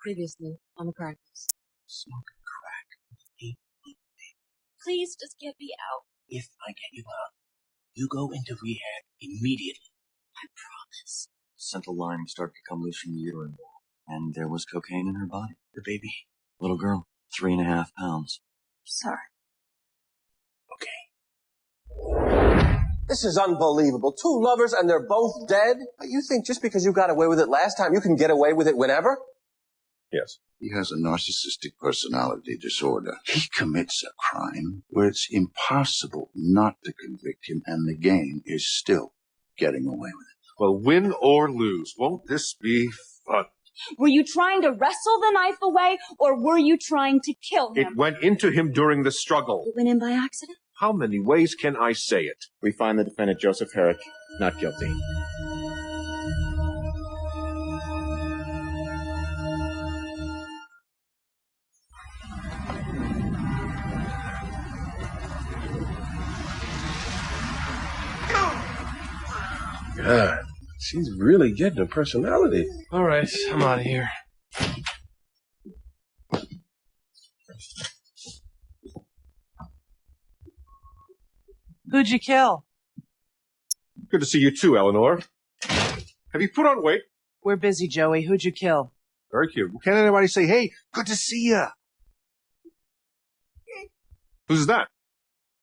Previously on the practice. Smoking crack. Please just get me out. If I get you out, you go into rehab immediately. I promise. Central line started to come loose from the uterine wall, and there was cocaine in her body. The baby. Little girl, 3.5 pounds. Sorry. Okay. This is unbelievable. 2 lovers and they're both dead? You think just because you got away with it last time, you can get away with it whenever? Yes. He has a narcissistic personality disorder. He commits a crime where it's impossible not to convict him, and the game is still getting away with it. Well, win or lose, won't this be fun? Were you trying to wrestle the knife away, or were you trying to kill him? It went into him during the struggle. It went in by accident? How many ways can I say it? We find the defendant, Joseph Heric, not guilty. God, she's really getting a personality. All right, I'm out of here. Who'd you kill? Good to see you too, Eleanor. Have you put on weight? We're busy, Joey. Who'd you kill? Very cute. Can't anybody say, hey, good to see ya? Who's that?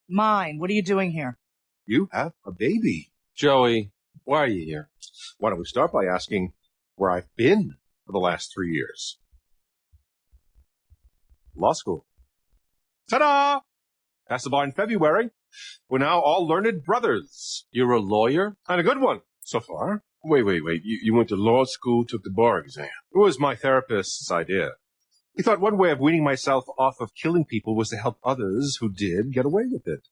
Mine. What are you doing here? You have a baby. Joey, why are you here? Why don't we start by asking where I've been for the last 3 years? Law school. Ta-da! Passed the bar in February. We're now all learned brothers. You're a lawyer? And a good one, so far. Wait. You went to law school, took the bar exam. It was my therapist's idea. He thought one way of weaning myself off of killing people was to help others who did get away with it.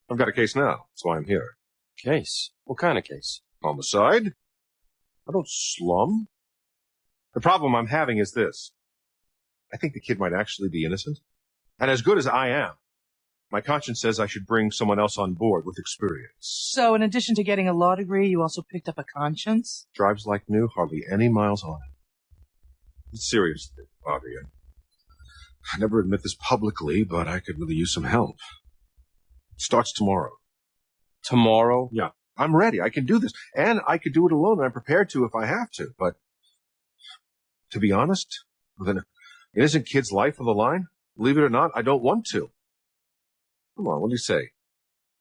I've got a case now. That's why I'm here. Case? What kind of case? Homicide. I don't slum. The problem I'm having is this. I think the kid might actually be innocent. And as good as I am, my conscience says I should bring someone else on board with experience. So, in addition to getting a law degree, you also picked up a conscience? Drives like new, hardly any miles on it. It's serious, Bobby. I never admit this publicly, but I could really use some help. It starts tomorrow. Tomorrow? Yeah. I'm ready. I can do this. And I could do it alone, and I'm prepared to if I have to. But to be honest, with an innocent kid's life on the line, believe it or not, I don't want to. Come on, what do you say?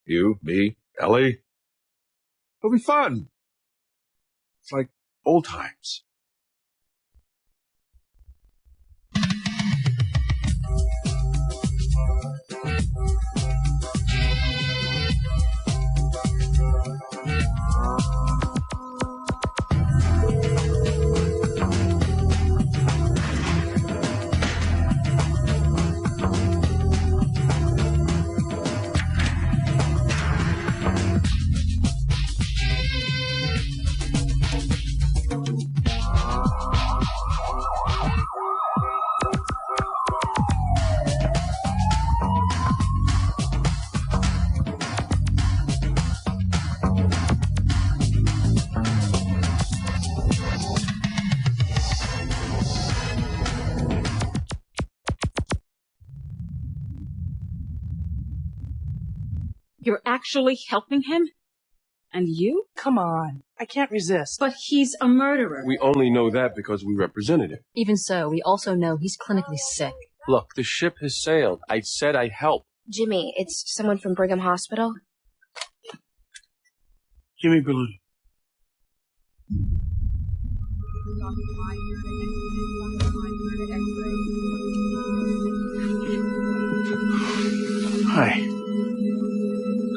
You, me, Ellie? It'll be fun. It's like old times. You're actually helping him? And you? Come on. I can't resist. But he's a murderer. We only know that because we represented him. Even so, we also know he's clinically sick. Look, the ship has sailed. I said I'd help. Jimmy, it's someone from Brigham Hospital. Jimmy Balloon. Hi.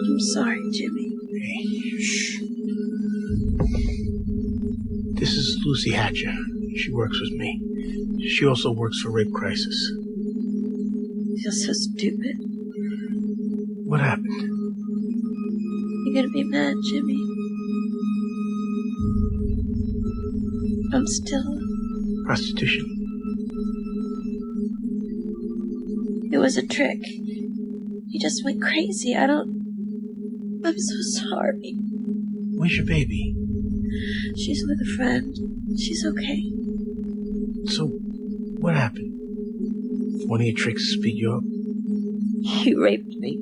I'm sorry, Jimmy. Hey, shh. This is Lucy Hatcher. She works with me. She also works for Rape Crisis. I feel so stupid. What happened? You're gonna be mad, Jimmy. I'm still... Prostitution. It was a trick. You just went crazy. I'm so sorry. Where's your baby? She's with a friend. She's okay. So, What happened? One of your tricks speed you up? He raped me.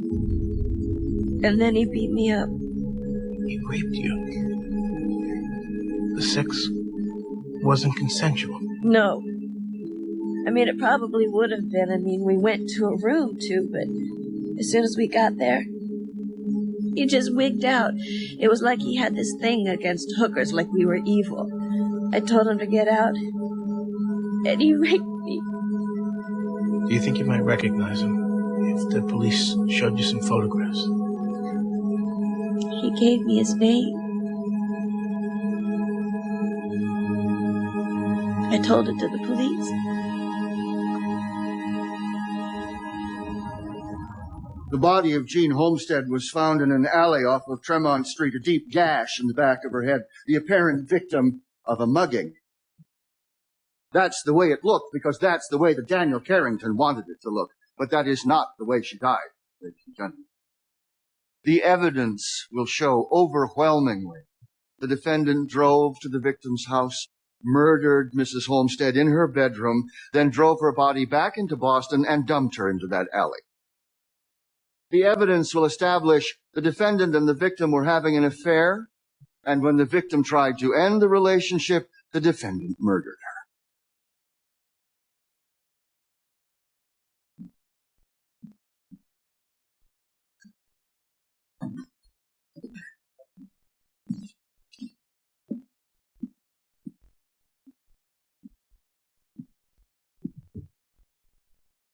And then he beat me up. He raped you? The sex wasn't consensual? No. I mean, it probably would have been. I mean, we went to a room, too, but as soon as we got there, he just wigged out. It was like he had this thing against hookers, like we were evil. I told him to get out, and he raped me. Do you think you might recognize him if the police showed you some photographs? He gave me his name. I told it to the police. The body of Jean Homestead was found in an alley off of Tremont Street, a deep gash in the back of her head, the apparent victim of a mugging. That's the way it looked, because that's the way that Daniel Carrington wanted it to look. But that is not the way she died, ladies and gentlemen. The evidence will show overwhelmingly the defendant drove to the victim's house, murdered Mrs. Homestead in her bedroom, then drove her body back into Boston and dumped her into that alley. The evidence will establish the defendant and the victim were having an affair, and when the victim tried to end the relationship, the defendant murdered her.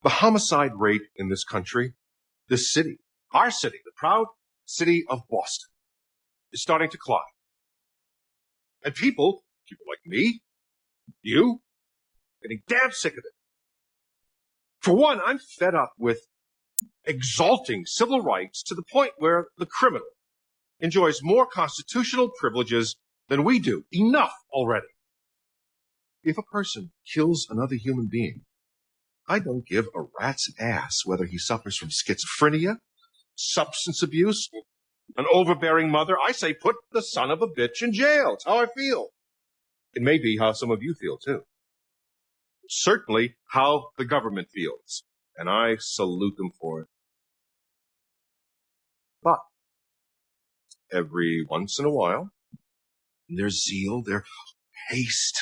The homicide rate in this country, this city, our city, the proud city of Boston, is starting to climb. And people like me, you, getting damn sick of it. For one, I'm fed up with exalting civil rights to the point where the criminal enjoys more constitutional privileges than we do. Enough already. If a person kills another human being, I don't give a rat's ass whether he suffers from schizophrenia, substance abuse, an overbearing mother. I say put the son of a bitch in jail. It's how I feel. It may be how some of you feel, too. Certainly how the government feels, and I salute them for it. But every once in a while, in their zeal, their haste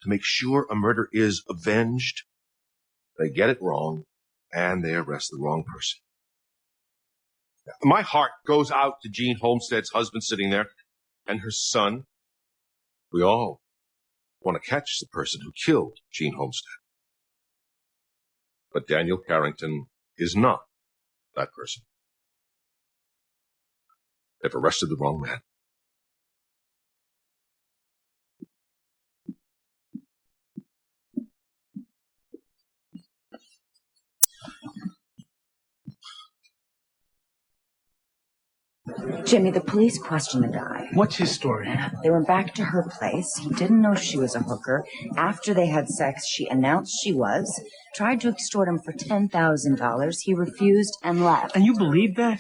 to make sure a murder is avenged, they get it wrong, and they arrest the wrong person. My heart goes out to Jean Homestead's husband sitting there, and her son. We all want to catch the person who killed Jean Homestead. But Daniel Carrington is not that person. They've arrested the wrong man. Jimmy, the police questioned the guy. What's his story? They went back to her place. He didn't know she was a hooker. After they had sex, she announced she was, tried to extort him for $10,000. He refused and left. And you believe that?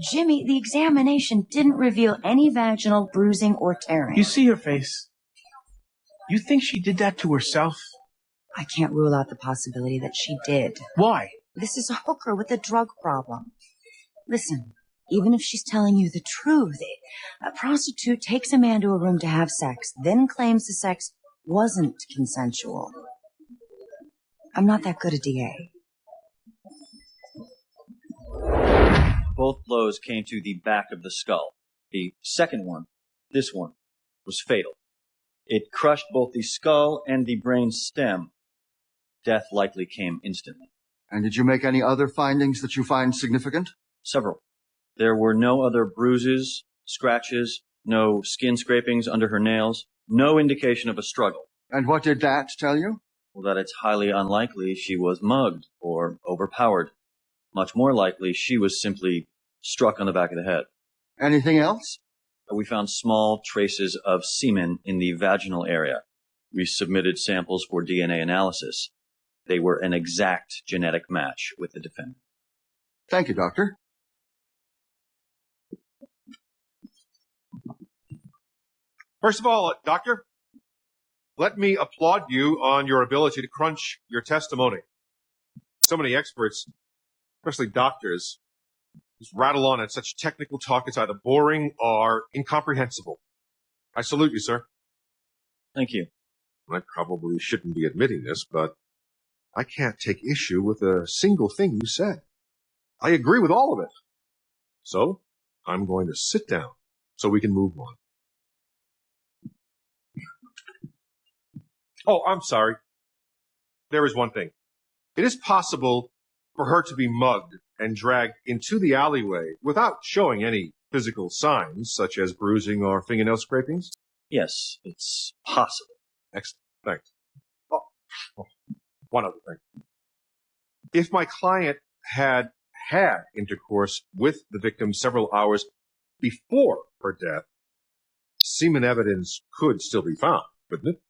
Jimmy, the examination didn't reveal any vaginal bruising or tearing. You see her face. You think she did that to herself? I can't rule out the possibility that she did. Why? This is a hooker with a drug problem. Listen. Even if she's telling you the truth, a prostitute takes a man to a room to have sex, then claims the sex wasn't consensual. I'm not that good a DA. Both blows came to the back of the skull. The second one, this one, was fatal. It crushed both the skull and the brain stem. Death likely came instantly. And did you make any other findings that you find significant? Several. There were no other bruises, scratches, no skin scrapings under her nails, no indication of a struggle. And what did that tell you? Well, that it's highly unlikely she was mugged or overpowered. Much more likely she was simply struck on the back of the head. Anything else? We found small traces of semen in the vaginal area. We submitted samples for DNA analysis. They were an exact genetic match with the defendant. Thank you, Doctor. First of all, Doctor, let me applaud you on your ability to crunch your testimony. So many experts, especially doctors, just rattle on at such technical talk. It's either boring or incomprehensible. I salute you, sir. Thank you. I probably shouldn't be admitting this, but I can't take issue with a single thing you said. I agree with all of it. So, I'm going to sit down so we can move on. Oh, I'm sorry. There is one thing. It is possible for her to be mugged and dragged into the alleyway without showing any physical signs, such as bruising or fingernail scrapings? Yes, it's possible. Excellent. Thanks. Oh, one other thing. If my client had intercourse with the victim several hours before her death, semen evidence could still be found, couldn't it?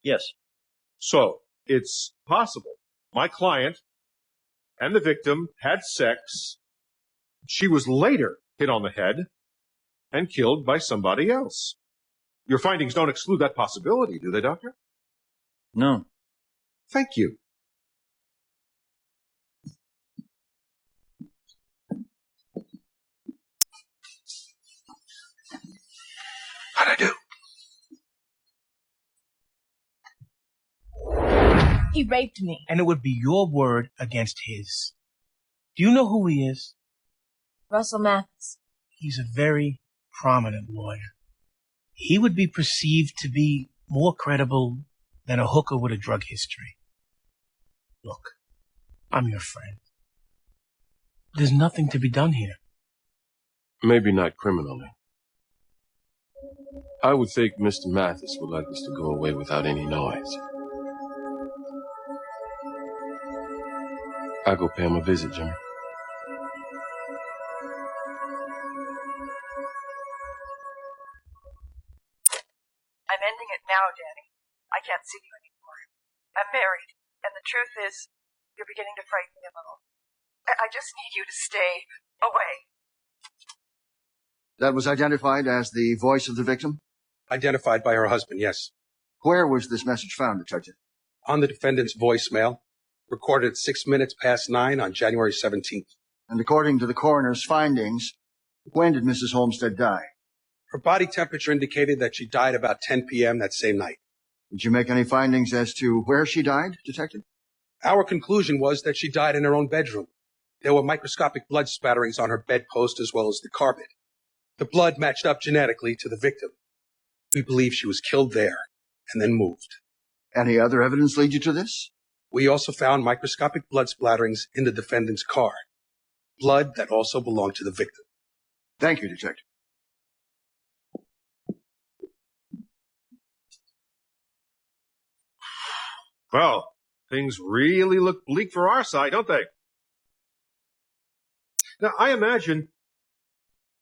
Yes. So, it's possible my client and the victim had sex. She was later hit on the head and killed by somebody else. Your findings don't exclude that possibility, do they, Doctor? No. Thank you. How'd I do? He raped me. And it would be your word against his. Do you know who he is? Russell Mathis. He's a very prominent lawyer. He would be perceived to be more credible than a hooker with a drug history. Look, I'm your friend. There's nothing to be done here. Maybe not criminally. I would think Mr. Mathis would like this to go away without any noise. I'll go pay him a visit, Jimmy. I'm ending it now, Danny. I can't see you anymore. I'm married, and the truth is, you're beginning to frighten me a little. I just need you to stay away. That was identified as the voice of the victim? Identified by her husband, yes. Where was this message found, Detective? On the defendant's voicemail, recorded at 6 minutes past 9 on January 17th. And according to the coroner's findings, when did Mrs. Homestead die? Her body temperature indicated that she died about 10 p.m. that same night. Did you make any findings as to where she died, Detective? Our conclusion was that she died in her own bedroom. There were microscopic blood spatterings on her bedpost as well as the carpet. The blood matched up genetically to the victim. We believe she was killed there and then moved. Any other evidence lead you to this? We also found microscopic blood splatterings in the defendant's car. Blood that also belonged to the victim. Thank you, Detective. Well, things really look bleak for our side, don't they? Now, I imagine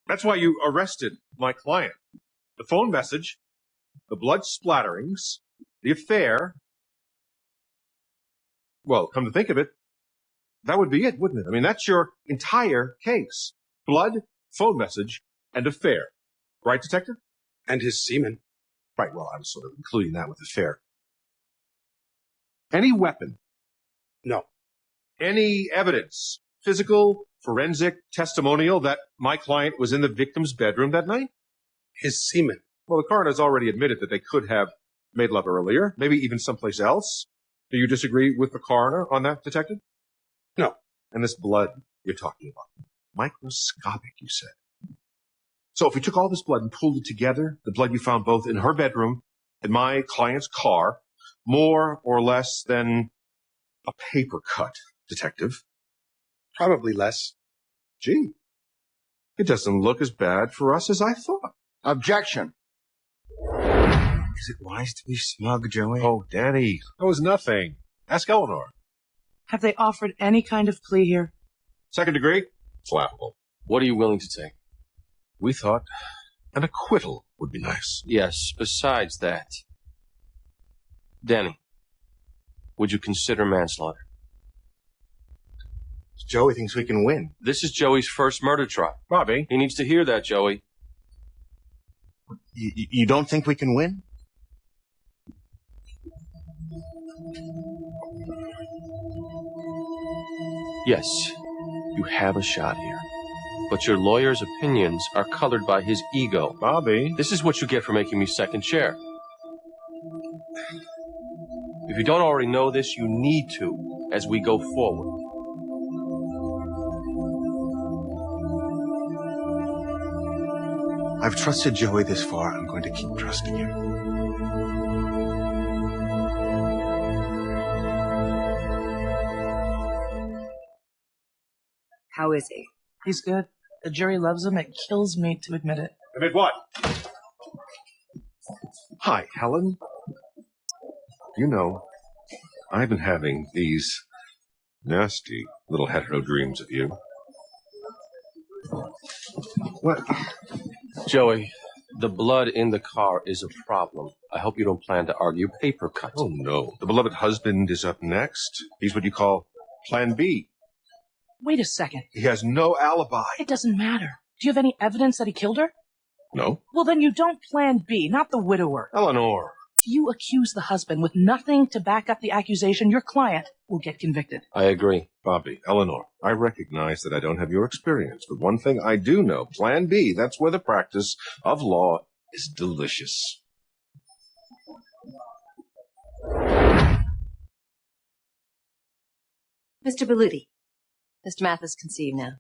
that's why you arrested my client. The phone message, the blood splatterings, the affair. Well, come to think of it, that would be it, wouldn't it? I mean, that's your entire case. Blood, phone message, and affair. Right, Detective? And his semen. Right, well, I was sort of including that with affair. Any weapon? No. Any evidence? Physical, forensic, testimonial that my client was in the victim's bedroom that night? His semen. Well, the coroner's already admitted that they could have made love earlier, maybe even someplace else. Do you disagree with the coroner on that, Detective? No. And this blood you're talking about, microscopic, you said. So if we took all this blood and pulled it together, the blood you found both in her bedroom and my client's car, more or less than a paper cut, Detective? Probably less. Gee, it doesn't look as bad for us as I thought. Objection. Is it wise to be smug, Joey? Oh, Danny, that was nothing. Ask Eleanor. Have they offered any kind of plea here? Second degree? It's laughable. What are you willing to take? We thought an acquittal would be nice. Yes, besides that. Danny, would you consider manslaughter? Joey thinks we can win. This is Joey's first murder trial. Bobby. He needs to hear that, Joey. You don't think we can win? Yes, you have a shot here. But your lawyer's opinions are colored by his ego. Bobby. This is what you get for making me second chair. If you don't already know this, you need to as we go forward. I've trusted Joey this far. I'm going to keep trusting him. How is he? He's good. The jury loves him. It kills me to admit it. Admit what? Hi, Helen. You know, I've been having these nasty little hetero dreams of you. What? Joey, the blood in the car is a problem. I hope you don't plan to argue paper cuts. Oh, no. The beloved husband is up next. He's what you call Plan B. Wait a second. He has no alibi. It doesn't matter. Do you have any evidence that he killed her? No. Well, then you don't Plan B, not the widower. Eleanor. If you accuse the husband with nothing to back up the accusation, your client will get convicted. I agree. Bobby, Eleanor, I recognize that I don't have your experience, but one thing I do know, Plan B, that's where the practice of law is delicious. Mr. Belluti, Mr. Mathis can see you now.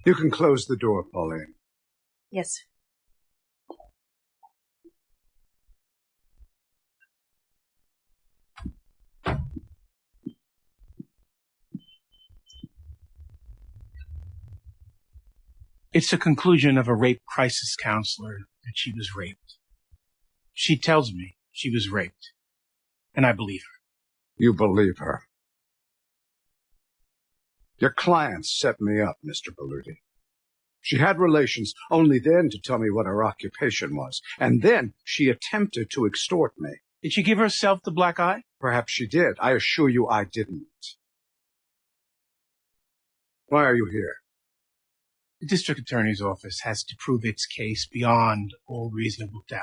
You can close the door, Pauline. Yes, sir. It's the conclusion of a rape crisis counselor that she was raped. She tells me she was raped, and I believe her. You believe her? Your client set me up, Mr. Belluti. She had relations only then to tell me what her occupation was, and then she attempted to extort me. Did she give herself the black eye? Perhaps she did. I assure you I didn't. Why are you here? The district attorney's office has to prove its case beyond all reasonable doubt.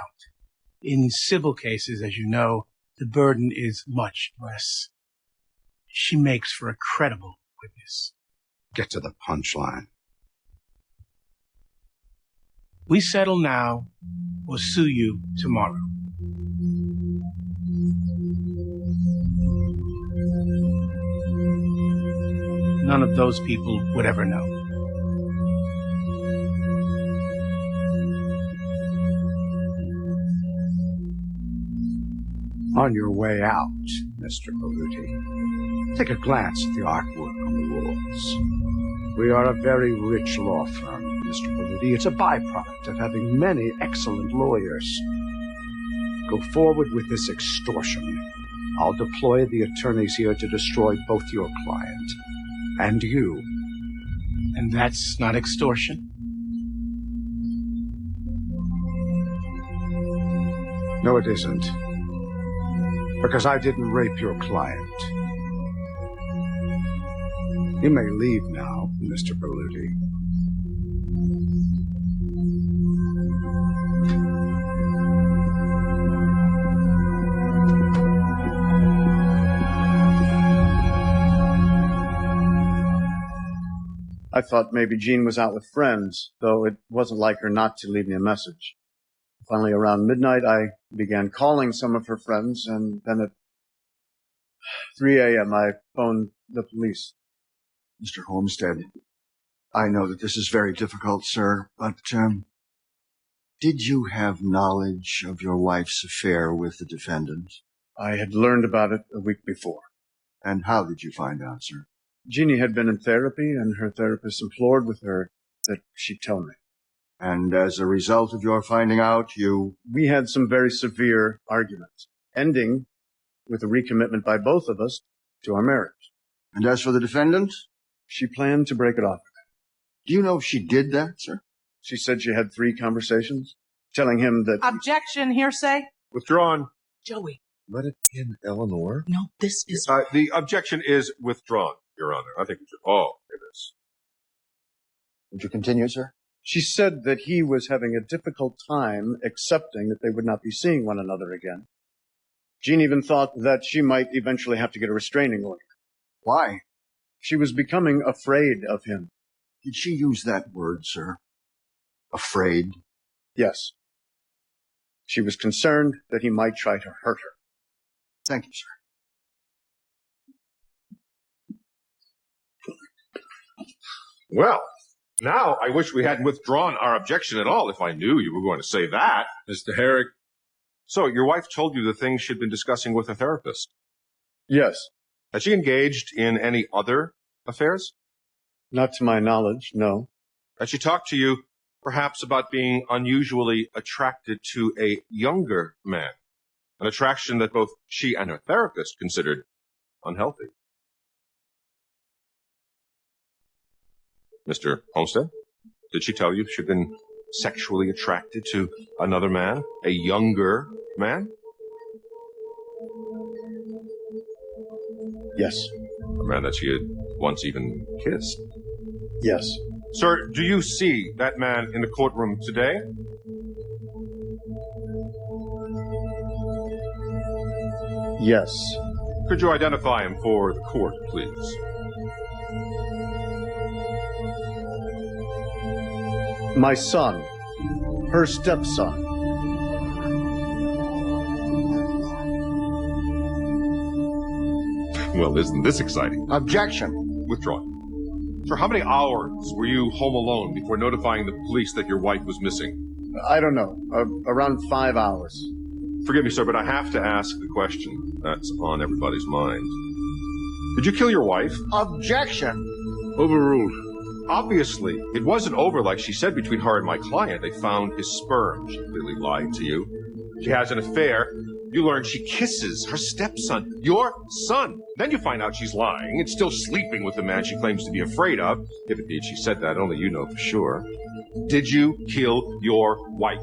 In civil cases, as you know, the burden is much less. She makes for a credible witness. Get to the punchline. We settle now or sue you tomorrow. None of those people would ever know. On your way out, Mr. Belluti, take a glance at the artwork on the walls. We are a very rich law firm, Mr. Belluti. It's a byproduct of having many excellent lawyers. Go forward with this extortion. I'll deploy the attorneys here to destroy both your client and you. And that's not extortion? No, it isn't. Because I didn't rape your client. You may leave now, Mr. Belluti. I thought maybe Jean was out with friends, though it wasn't like her not to leave me a message. Finally, around midnight, I began calling some of her friends, and then at 3 a.m., I phoned the police. Mr. Homestead, I know that this is very difficult, sir, but, did you have knowledge of your wife's affair with the defendant? I had learned about it a week before. And how did you find out, sir? Jeannie had been in therapy, and her therapist implored with her that she tell me. And as a result of your finding out, We had some very severe arguments, ending with a recommitment by both of us to our marriage. And as for the defendant? She planned to break it off. Do you know if she did that, sir? She said she had 3 conversations, telling him that... Objection, hearsay. Withdrawn. Joey. Let it in, Eleanor. No, this is... The objection is withdrawn, Your Honor. I think we should all hear this. Would you continue, sir? She said that he was having a difficult time accepting that they would not be seeing one another again. Jean even thought that she might eventually have to get a restraining order. Why? She was becoming afraid of him. Did she use that word, sir? Afraid? Yes. She was concerned that he might try to hurt her. Thank you, sir. Well, now I wish we hadn't withdrawn our objection at all if I knew you were going to say that. Mr. Heric. So, your wife told you the things she'd been discussing with her therapist? Yes. Has she engaged in any other affairs? Not to my knowledge, no. Has she talked to you, perhaps, about being unusually attracted to a younger man? An attraction that both she and her therapist considered unhealthy. Mr. Homestead, did she tell you she'd been sexually attracted to another man? A younger man? Yes. A man that she had once even kissed? Yes. Sir, do you see that man in the courtroom today? Yes. Could you identify him for the court, please? My son. Her stepson. Well, isn't this exciting? Objection. Withdrawn. Sir, how many hours were you home alone before notifying the police that your wife was missing? I don't know. Around 5 hours. Forgive me, sir, but I have to ask the question that's on everybody's mind. Did you kill your wife? Objection. Overruled. Obviously, it wasn't over like she said between her and my client. They found his sperm. She clearly lied to you. She has an affair. You learn she kisses her stepson, your son. Then you find out she's lying and still sleeping with the man she claims to be afraid of. If indeed she said that, only you know for sure. Did you kill your wife?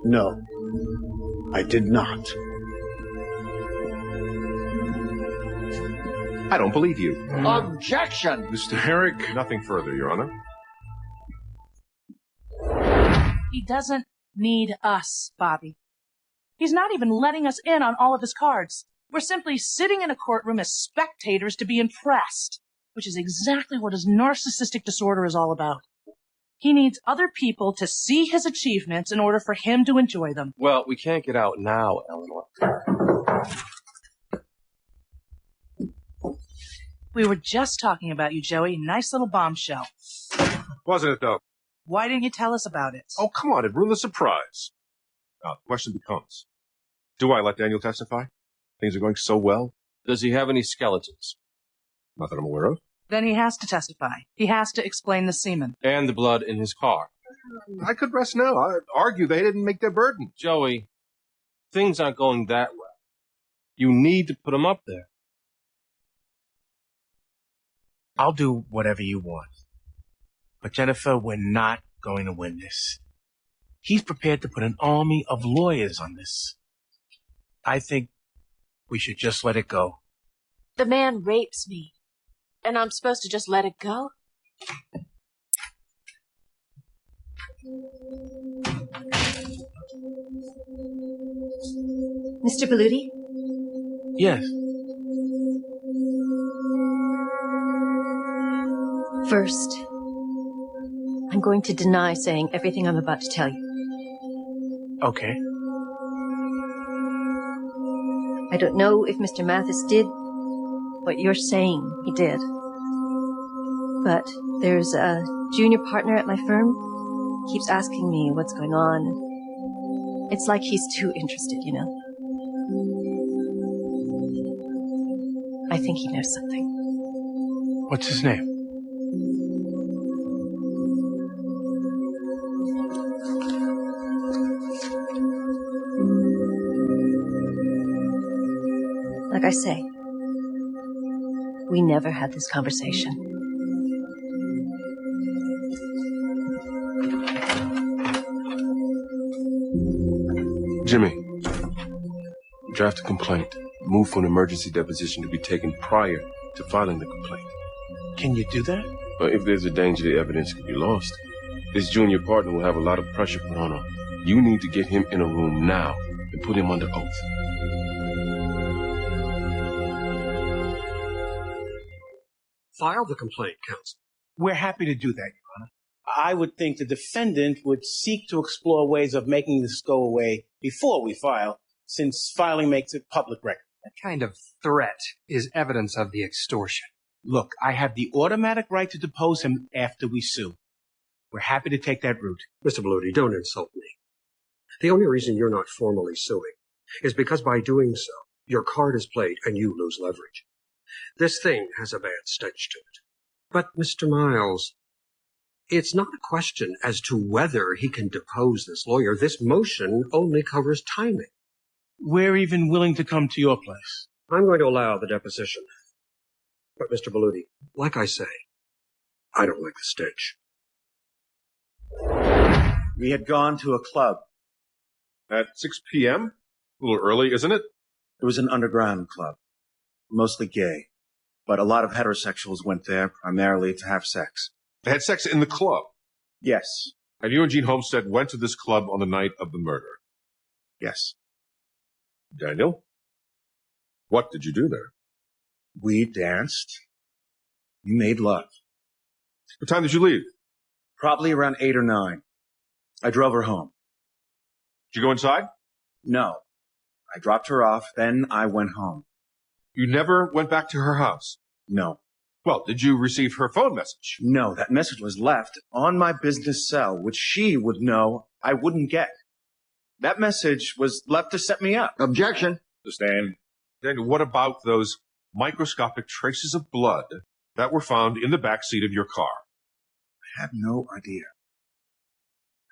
No, I did not. I don't believe you. Objection! Mr. Heric. Nothing further, Your Honor. He doesn't need us, Bobby. He's not even letting us in on all of his cards. We're simply sitting in a courtroom as spectators to be impressed, which is exactly what his narcissistic disorder is all about. He needs other people to see his achievements in order for him to enjoy them. Well, we can't get out now, Eleanor. We were just talking about you, Joey. Nice little bombshell. Wasn't it, though? Why didn't you tell us about it? Oh, come on. It ruined the surprise. Now, the question becomes, do I let Daniel testify? Things are going so well. Does he have any skeletons? Not that I'm aware of. Then he has to testify. He has to explain the semen. And the blood in his car. I could rest now. I'd argue they didn't make their burden. Joey, things aren't going that way. You need to put him up there. I'll do whatever you want. But Jennifer, we're not going to win this. He's prepared to put an army of lawyers on this. I think we should just let it go. The man rapes me, and I'm supposed to just let it go? Mr. Belluti? Yes. First, I'm going to deny saying everything I'm about to tell you. Okay. I don't know if Mr. Mathis did what you're saying he did. But there's a junior partner at my firm. Keeps asking me what's going on. It's like he's too interested, you know. I think he knows something. What's his name? Like I say, we never had this conversation. Jimmy, draft a complaint. Move for an emergency deposition to be taken prior to filing the complaint. Can you do that? But if there's a danger the evidence could be lost. This junior partner will have a lot of pressure put on him. You need to get him in a room now and put him under oath. File the complaint, counsel. We're happy to do that, Your Honor. I would think the defendant would seek to explore ways of making this go away before we file, since filing makes it public record. That kind of threat is evidence of the extortion. Look, I have the automatic right to depose him after we sue. We're happy to take that route. Mr. Belluti, don't insult me. The only reason you're not formally suing is because by doing so, your card is played and you lose leverage. This thing has a bad stench to it. But, Mr. Miles, it's not a question as to whether he can depose this lawyer. This motion only covers timing. We're even willing to come to your place. I'm going to allow the deposition. But, Mr. Belluti, like I say, I don't like the stench. We had gone to a club. At 6 p.m.? A little early, isn't it? It was an underground club. Mostly gay. But a lot of heterosexuals went there primarily to have sex. They had sex in the club? Yes. And you and Gene Homestead went to this club on the night of the murder? Yes. Daniel? What did you do there? We danced. We made love. What time did you leave? Probably around 8 or 9. I drove her home. Did you go inside? No. I dropped her off, then I went home. You never went back to her house? No. Well, did you receive her phone message? No, that message was left on my business cell, which she would know I wouldn't get. That message was left to set me up. Objection. Stand. Daniel, what about those microscopic traces of blood that were found in the back seat of your car? I have no idea.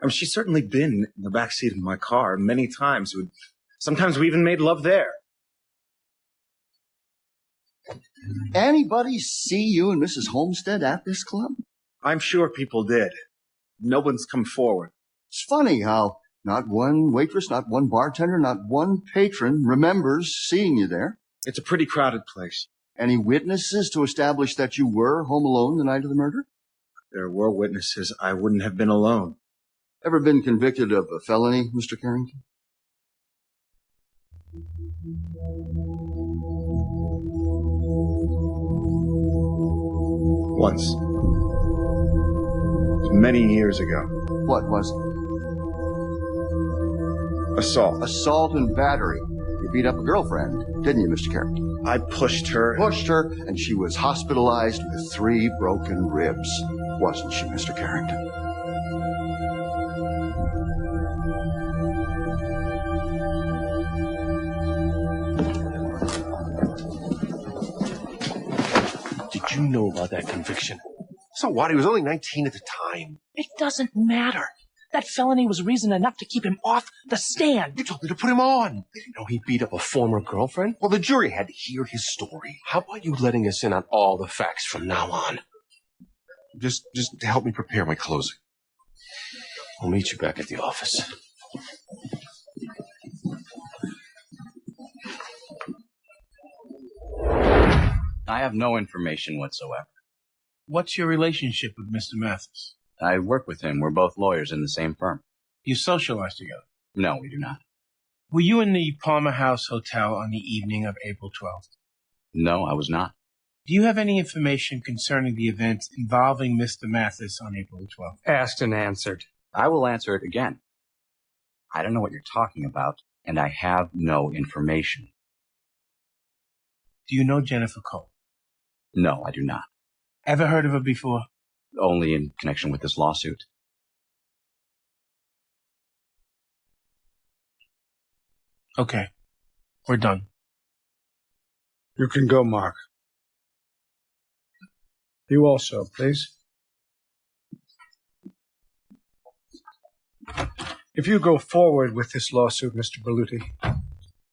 I mean, she's certainly been in the back seat of my car many times. Sometimes we even made love there. Anybody see you and Mrs. Homestead at this club? I'm sure people did. No one's come forward. It's funny how not one waitress, not one bartender, not one patron remembers seeing you there. It's a pretty crowded place. Any witnesses to establish that you were home alone the night of the murder? There were witnesses. I wouldn't have been alone. Ever been convicted of a felony, Mr. Carrington? Once. Many years ago. What was it? Assault. Assault and battery. You beat up a girlfriend, didn't you, Mr. Carrington? I pushed her. Pushed her, and she was hospitalized with 3 broken ribs. Wasn't she, Mr. Carrington? Did you know about that conviction? So what? He was only 19 at the time. It doesn't matter. That felony was reason enough to keep him off the stand. You told me to put him on. Did you know he beat up a former girlfriend? Well, the jury had to hear his story. How about you letting us in on all the facts from now on? Just help me prepare my closing. I'll meet you back at the office. I have no information whatsoever. What's your relationship with Mr. Mathis? I work with him. We're both lawyers in the same firm. You socialize together? No, we do not. Were you in the Palmer House Hotel on the evening of April 12th? No, I was not. Do you have any information concerning the events involving Mr. Mathis on April 12th? Asked and answered. I will answer it again. I don't know what you're talking about, and I have no information. Do you know Jennifer Cole? No, I do not. Ever heard of her before? Only in connection with this lawsuit. Okay. We're done. You can go, Mark. You also, please. If you go forward with this lawsuit, Mr. Belluti,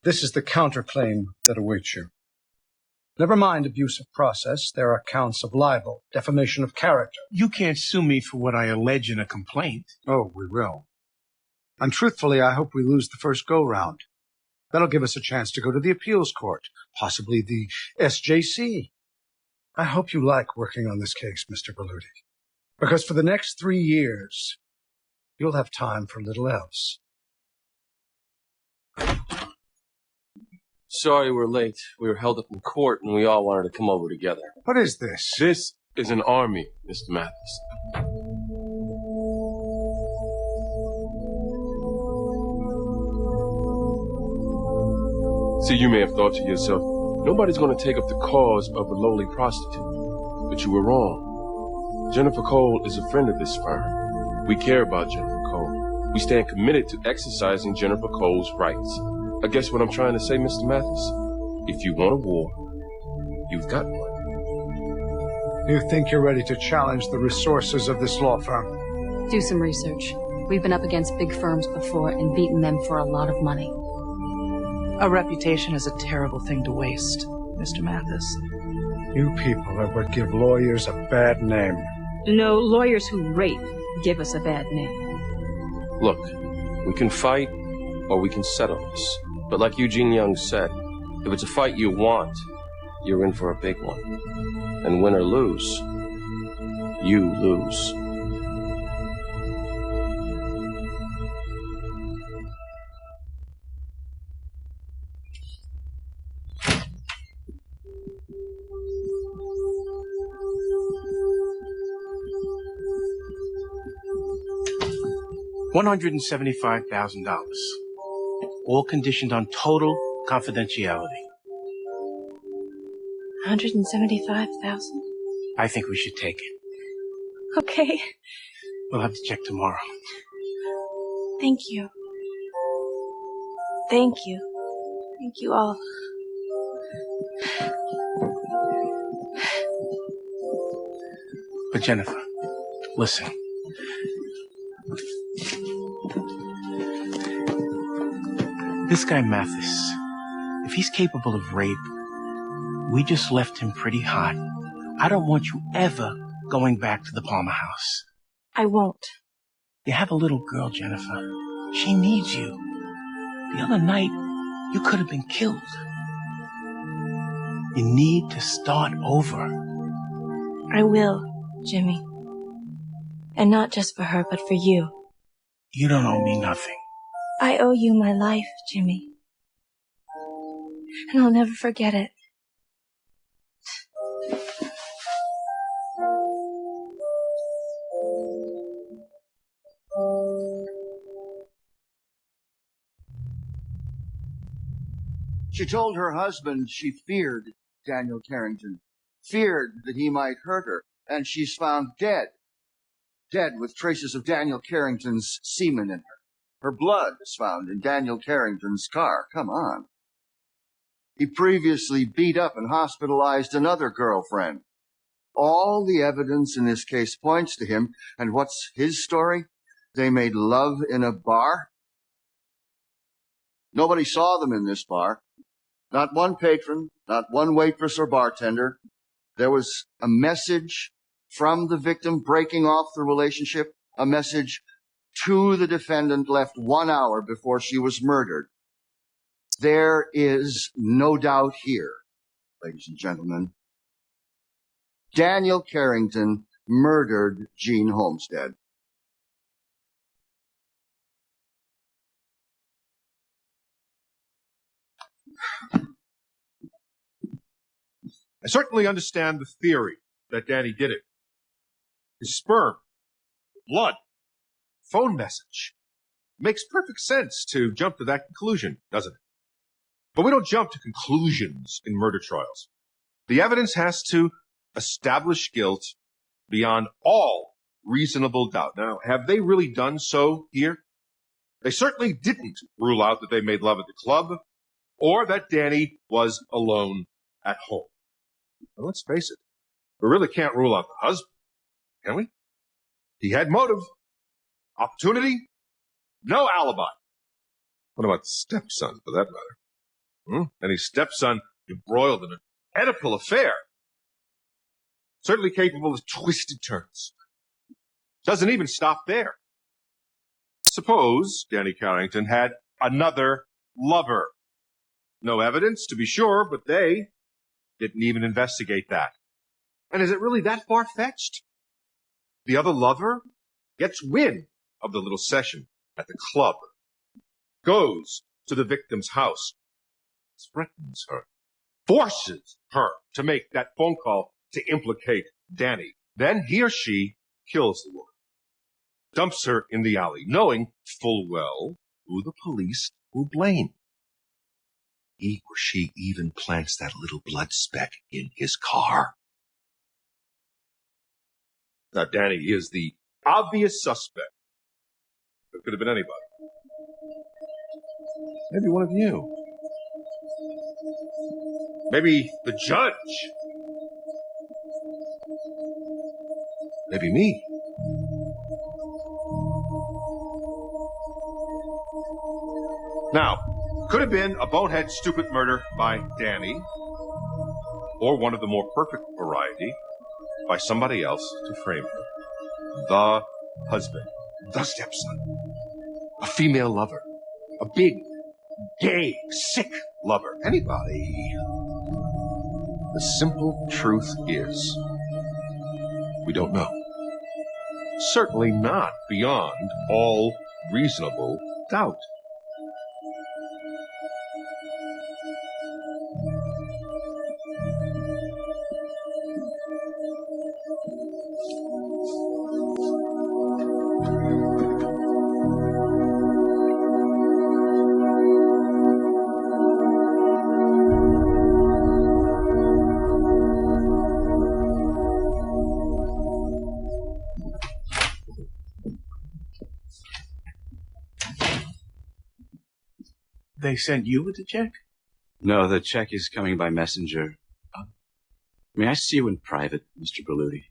this is the counterclaim that awaits you. Never mind abuse of process. There are counts of libel, defamation of character. You can't sue me for what I allege in a complaint. Oh, we will. And truthfully, I hope we lose the first go-round. That'll give us a chance to go to the appeals court, possibly the SJC. I hope you like working on this case, Mr. Belluti. Because for the next 3 years, you'll have time for little else. Sorry we're late. We were held up in court and we all wanted to come over together. What is this? This is an army, Mr. Mathis. See, you may have thought to yourself, nobody's going to take up the cause of a lowly prostitute. But you were wrong. Jennifer Cole is a friend of this firm. We care about Jennifer Cole. We stand committed to exercising Jennifer Cole's rights. I guess what I'm trying to say, Mr. Mathis, if you want a war, you've got one. You think you're ready to challenge the resources of this law firm? Do some research. We've been up against big firms before and beaten them for a lot of money. A reputation is a terrible thing to waste, Mr. Mathis. You people are what give lawyers a bad name. No, lawyers who rape give us a bad name. Look, we can fight or we can settle this. But like Eugene Young said, if it's a fight you want, you're in for a big one. And win or lose, you lose. $175,000. All conditioned on total confidentiality. 175,000? I think we should take it. Okay. We'll have to check tomorrow. Thank you. Thank you. Thank you all. But Jennifer, listen. This guy Mathis, if he's capable of rape, we just left him pretty hot. I don't want you ever going back to the Palmer house. I won't. You have a little girl, Jennifer. She needs you. The other night, you could have been killed. You need to start over. I will, Jimmy. And not just for her, but for you. You don't owe me nothing. I owe you my life, Jimmy. And I'll never forget it. She told her husband she feared Daniel Carrington, feared that he might hurt her, and she's found dead. Dead with traces of Daniel Carrington's semen in her. Her blood is found in Daniel Carrington's car. Come on. He previously beat up and hospitalized another girlfriend. All the evidence in this case points to him, and what's his story? They made love in a bar? Nobody saw them in this bar. Not one patron, not one waitress or bartender. There was a message from the victim breaking off the relationship, a message to the defendant left 1 hour before she was murdered. There is no doubt here, ladies and gentlemen. Daniel Carrington murdered Jean Homestead. I certainly understand the theory that Danny did it. His sperm, blood, phone message. Makes perfect sense to jump to that conclusion, doesn't it? But we don't jump to conclusions in murder trials. The evidence has to establish guilt beyond all reasonable doubt. Now, have they really done so here? They certainly didn't rule out that they made love at the club or that Danny was alone at home. Now, let's face it, we really can't rule out the husband, can we? He had motive, opportunity, no alibi. What about the stepson, for that matter? And his stepson embroiled in an Oedipal affair. Certainly capable of twisted turns. Doesn't even stop there. Suppose Danny Carrington had another lover. No evidence, to be sure, but they didn't even investigate that. And is it really that far-fetched? the other lover, gets wind of the little session at the club, goes to the victim's house, threatens her, forces her to make that phone call to implicate Danny. Then he or she kills the woman, dumps her in the alley, knowing full well who the police will blame. He or she even plants that little blood speck in his car. Now, Danny is the obvious suspect. It could have been anybody. Maybe one of you. Maybe the judge. Maybe me. Now, could have been a bonehead, stupid murder by Danny, or one of the more perfect variety by somebody else to frame her. The husband, the stepson, a female lover, a big, gay, sick lover, anybody. The simple truth is, we don't know. Certainly not beyond all reasonable doubt. They sent you with the check? No, the check is coming by messenger. May I see you in private, Mr. Berluti?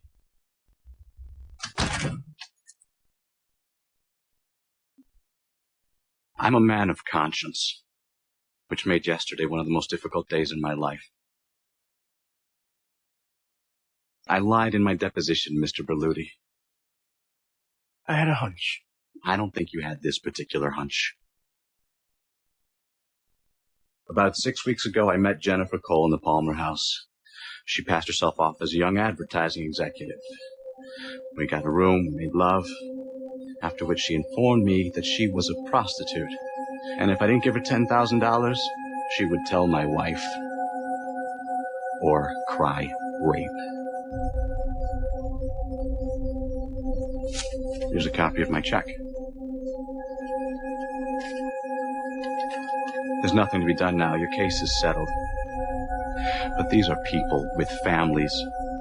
I'm a man of conscience, which made yesterday one of the most difficult days in my life. I lied in my deposition, Mr. Berluti. I had a hunch. I don't think you had this particular hunch. About 6 weeks ago, I met Jennifer Cole in the Palmer house. She passed herself off as a young advertising executive. We got a room, we made love, after which she informed me that she was a prostitute. And if I didn't give her $10,000, she would tell my wife. Or cry rape. Here's a copy of my check. There's nothing to be done now. Your case is settled. But these are people with families,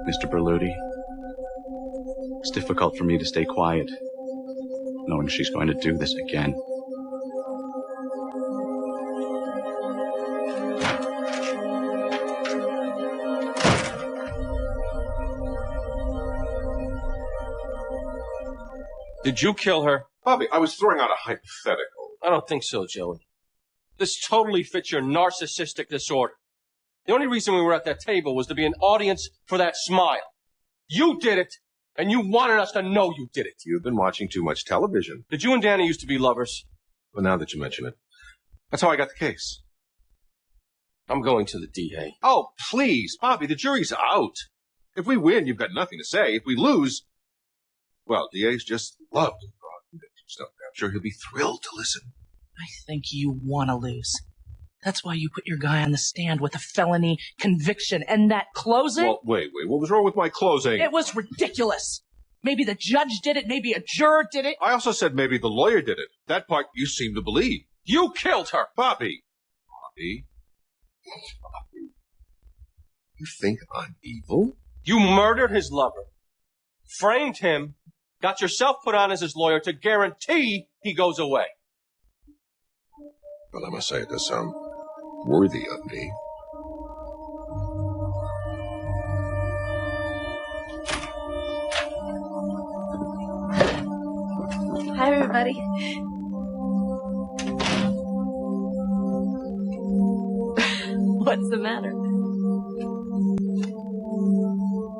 Mr. Berluti. It's difficult for me to stay quiet, knowing she's going to do this again. Did you kill her? Bobby, I was throwing out a hypothetical. I don't think so, Joey. This totally fits your narcissistic disorder. The only reason we were at that table was to be an audience for that smile. You did it, and you wanted us to know you did it. You've been watching too much television. Did you and Danny used to be lovers? Well, now that you mention it. That's how I got the case. I'm going to the DA. Oh, please, Bobby, the jury's out. If we win, you've got nothing to say. If we lose, well, DA's just loved and brought conviction stuff. I'm sure he'll be thrilled to listen. I think you want to lose. That's why you put your guy on the stand with a felony conviction and that closing. Well, wait. What was wrong with my closing? It was ridiculous. Maybe the judge did it. Maybe a juror did it. I also said maybe the lawyer did it. That part you seem to believe. You killed her. Bobby. You think I'm evil? You murdered his lover, framed him, got yourself put on as his lawyer to guarantee he goes away. Well, I must say it does sound worthy of me. Hi, everybody. What's the matter?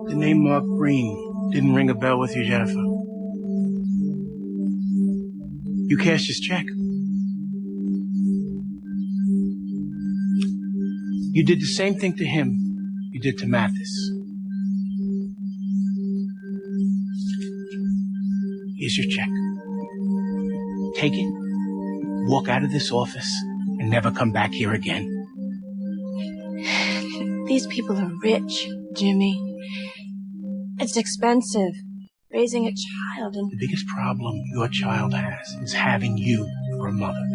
The name Mark Green didn't ring a bell with you, Jennifer. You cashed his check. You did the same thing to him you did to Mathis. Here's your check. Take it, walk out of this office, and never come back here again. These people are rich, Jimmy. It's expensive, raising a child, and The biggest problem your child has is having you for a mother.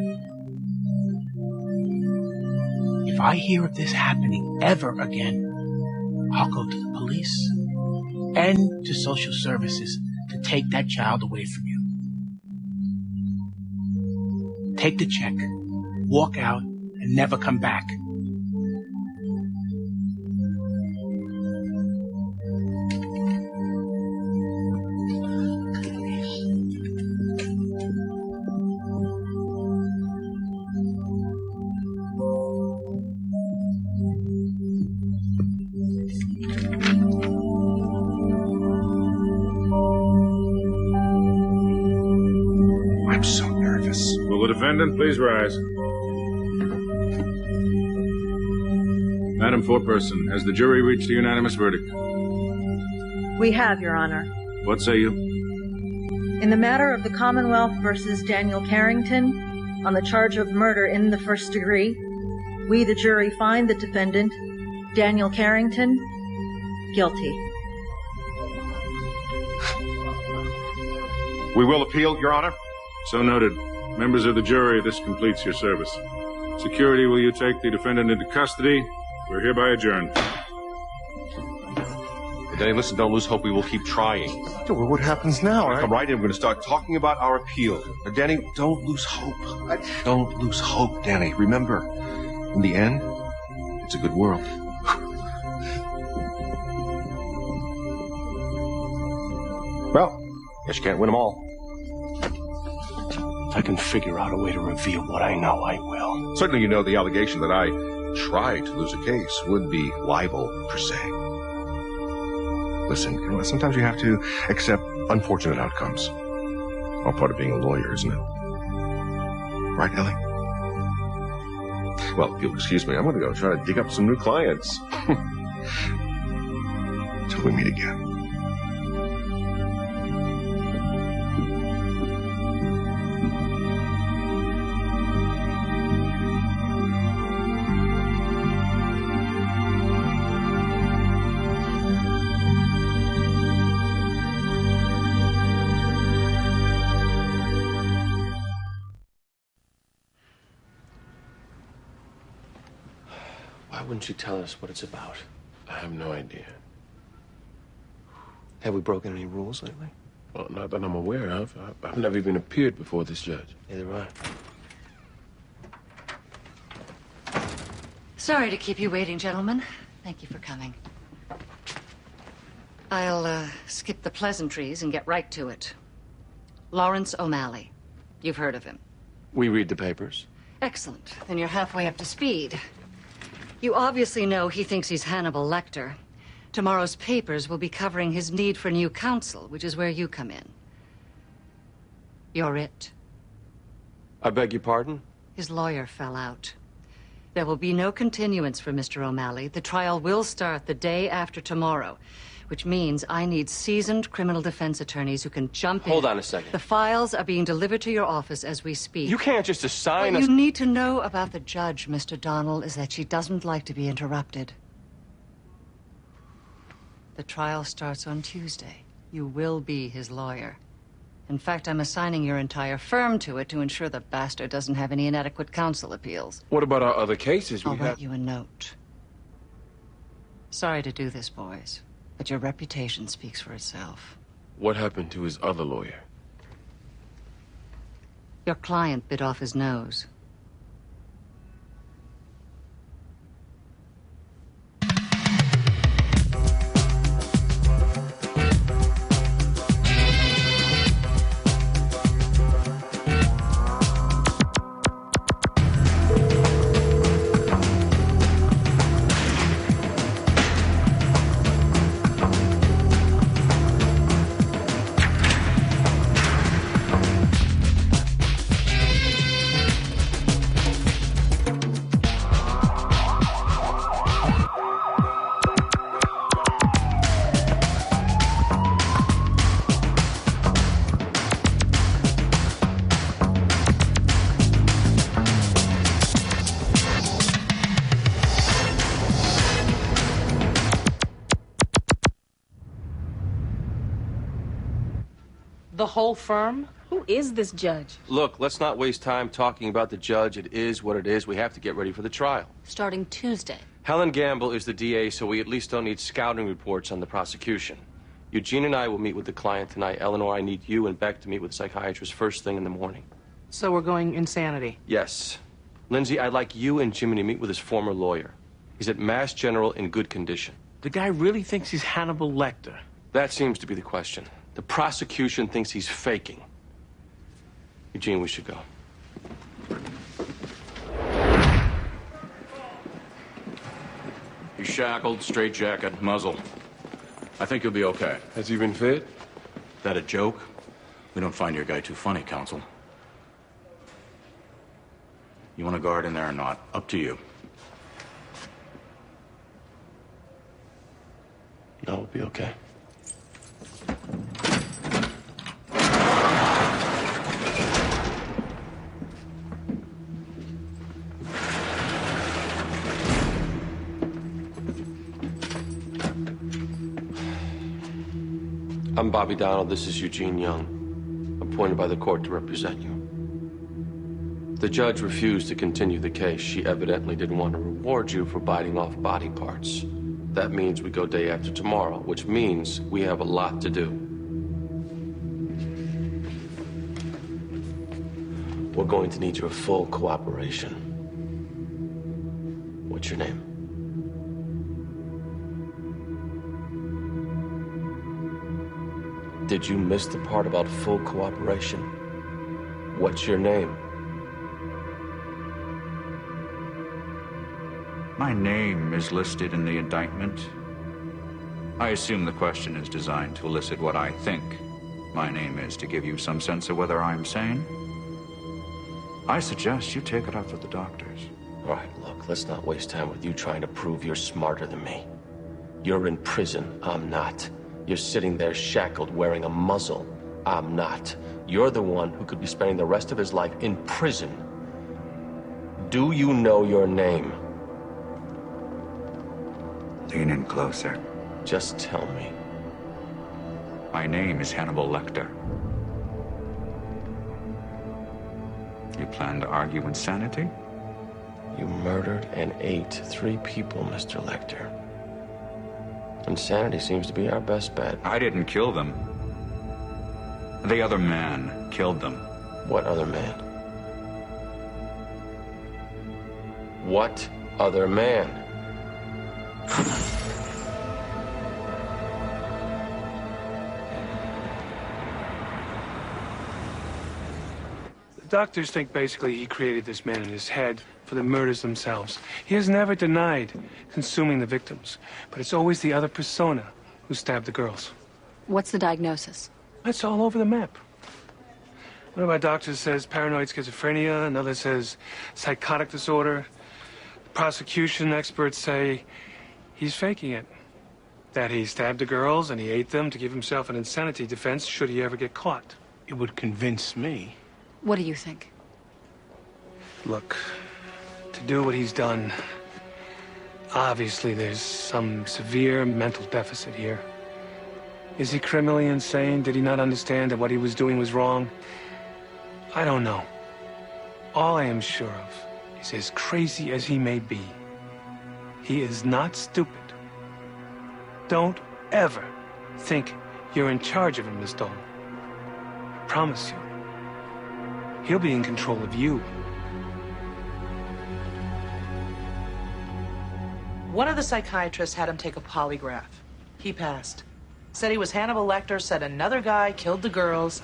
If I hear of this happening ever again, I'll go to the police and to social services to take that child away from you. Take the check, walk out, and never come back. I'm so nervous. Will the defendant please rise? Madam Foreperson, has the jury reached a unanimous verdict? We have, Your Honor. What say you? In the matter of the Commonwealth versus Daniel Carrington, on the charge of murder in the first degree, we, the jury, find the defendant, Daniel Carrington, guilty. We will appeal, Your Honor. So noted. Members of the jury, this completes your service. Security, will you take the defendant into custody? We're hereby adjourned. Danny, listen, don't lose hope. We will keep trying. Well, what happens now? Come right in. We're going to start talking about our appeal. Now, Danny, don't lose hope. Don't lose hope, Danny. Remember, in the end, it's a good world. Well, guess you can't win them all. If I can figure out a way to reveal what I know, I will. Certainly, you know the allegation that I tried to lose a case would be libel per se. Listen, you know, sometimes you have to accept unfortunate outcomes. All part of being a lawyer, isn't it? Right, Ellie? Well, if you'll excuse me, I'm going to go try to dig up some new clients. Till we meet again. Why wouldn't you tell us what it's about? I have no idea. Have we broken any rules lately? Well, not that I'm aware of. I've never even appeared before this judge. Neither have I. Sorry to keep you waiting, gentlemen. Thank you for coming. I'll skip the pleasantries and get right to it. Lawrence O'Malley. You've heard of him. We read the papers. Excellent. Then you're halfway up to speed. You obviously know he thinks he's Hannibal Lecter. Tomorrow's papers will be covering his need for new counsel, which is where you come in. You're it. I beg your pardon? His lawyer fell out. There will be no continuance for Mr. O'Malley. The trial will start the day after tomorrow, which means I need seasoned criminal defense attorneys who can jump in. Hold on a second. The files are being delivered to your office as we speak. You can't just assign What us... you need to know about the judge, Mr. Donnell, is that she doesn't like to be interrupted. The trial starts on Tuesday. You will be his lawyer. In fact, I'm assigning your entire firm to it to ensure the bastard doesn't have any inadequate counsel appeals. What about our other cases? I'll write you a note. Sorry to do this, boys, but your reputation speaks for itself. What happened to his other lawyer? Your client bit off his nose. whole firm? Who is this judge? Look, let's not waste time talking about the judge. It is what it is. We have to get ready for the trial. Starting Tuesday. Helen Gamble is the DA, so we at least don't need scouting reports on the prosecution. Eugene and I will meet with the client tonight. Eleanor, I need you and Beck to meet with the psychiatrist first thing in the morning. So we're going insanity. Yes. Lindsay, I'd like you and Jimmy to meet with his former lawyer. He's at Mass General in good condition. The guy really thinks he's Hannibal Lecter. That seems to be the question. The prosecution thinks he's faking. Eugene, we should go. He's shackled, straitjacket, muzzle. I think you'll be okay. Has he been fed? That a joke? We don't find your guy too funny, counsel. You want a guard in there or not? Up to you. No, we'll be okay. I'm Bobby Donald. This is Eugene Young, appointed by the court to represent you. The judge refused to continue the case. She evidently didn't want to reward you for biting off body parts. That means we go day after tomorrow, which means we have a lot to do. We're going to need your full cooperation. What's your name? Did you miss the part about full cooperation? What's your name? My name is listed in the indictment. I assume the question is designed to elicit what I think my name is, to give you some sense of whether I'm sane. I suggest you take it up with the doctors. All right, look, let's not waste time with you trying to prove you're smarter than me. You're in prison, I'm not. You're sitting there shackled, wearing a muzzle. I'm not. You're the one who could be spending the rest of his life in prison. Do you know your name? Lean in closer. Just tell me. My name is Hannibal Lecter. You plan to argue insanity? You murdered and ate 3 people, Mr. Lecter. Insanity seems to be our best bet. I didn't kill them. The other man killed them. What other man? What other man? The doctors think basically he created this man in his head for the murders themselves. He has never denied consuming the victims, but it's always the other persona who stabbed the girls. What's the diagnosis? That's all over the map. One of our doctors says paranoid schizophrenia, another says psychotic disorder. Prosecution experts say he's faking it. That he stabbed the girls and he ate them to give himself an insanity defense should he ever get caught. It would convince me. What do you think? Look, to do what he's done, obviously there's some severe mental deficit here. Is he criminally insane? Did he not understand that what he was doing was wrong? I don't know. All I am sure of is, as crazy as he may be, he is not stupid. Don't ever think you're in charge of him, Miss Dolan. I promise you. He'll be in control of you. One of the psychiatrists had him take a polygraph. He passed. Said he was Hannibal Lecter, said another guy killed the girls.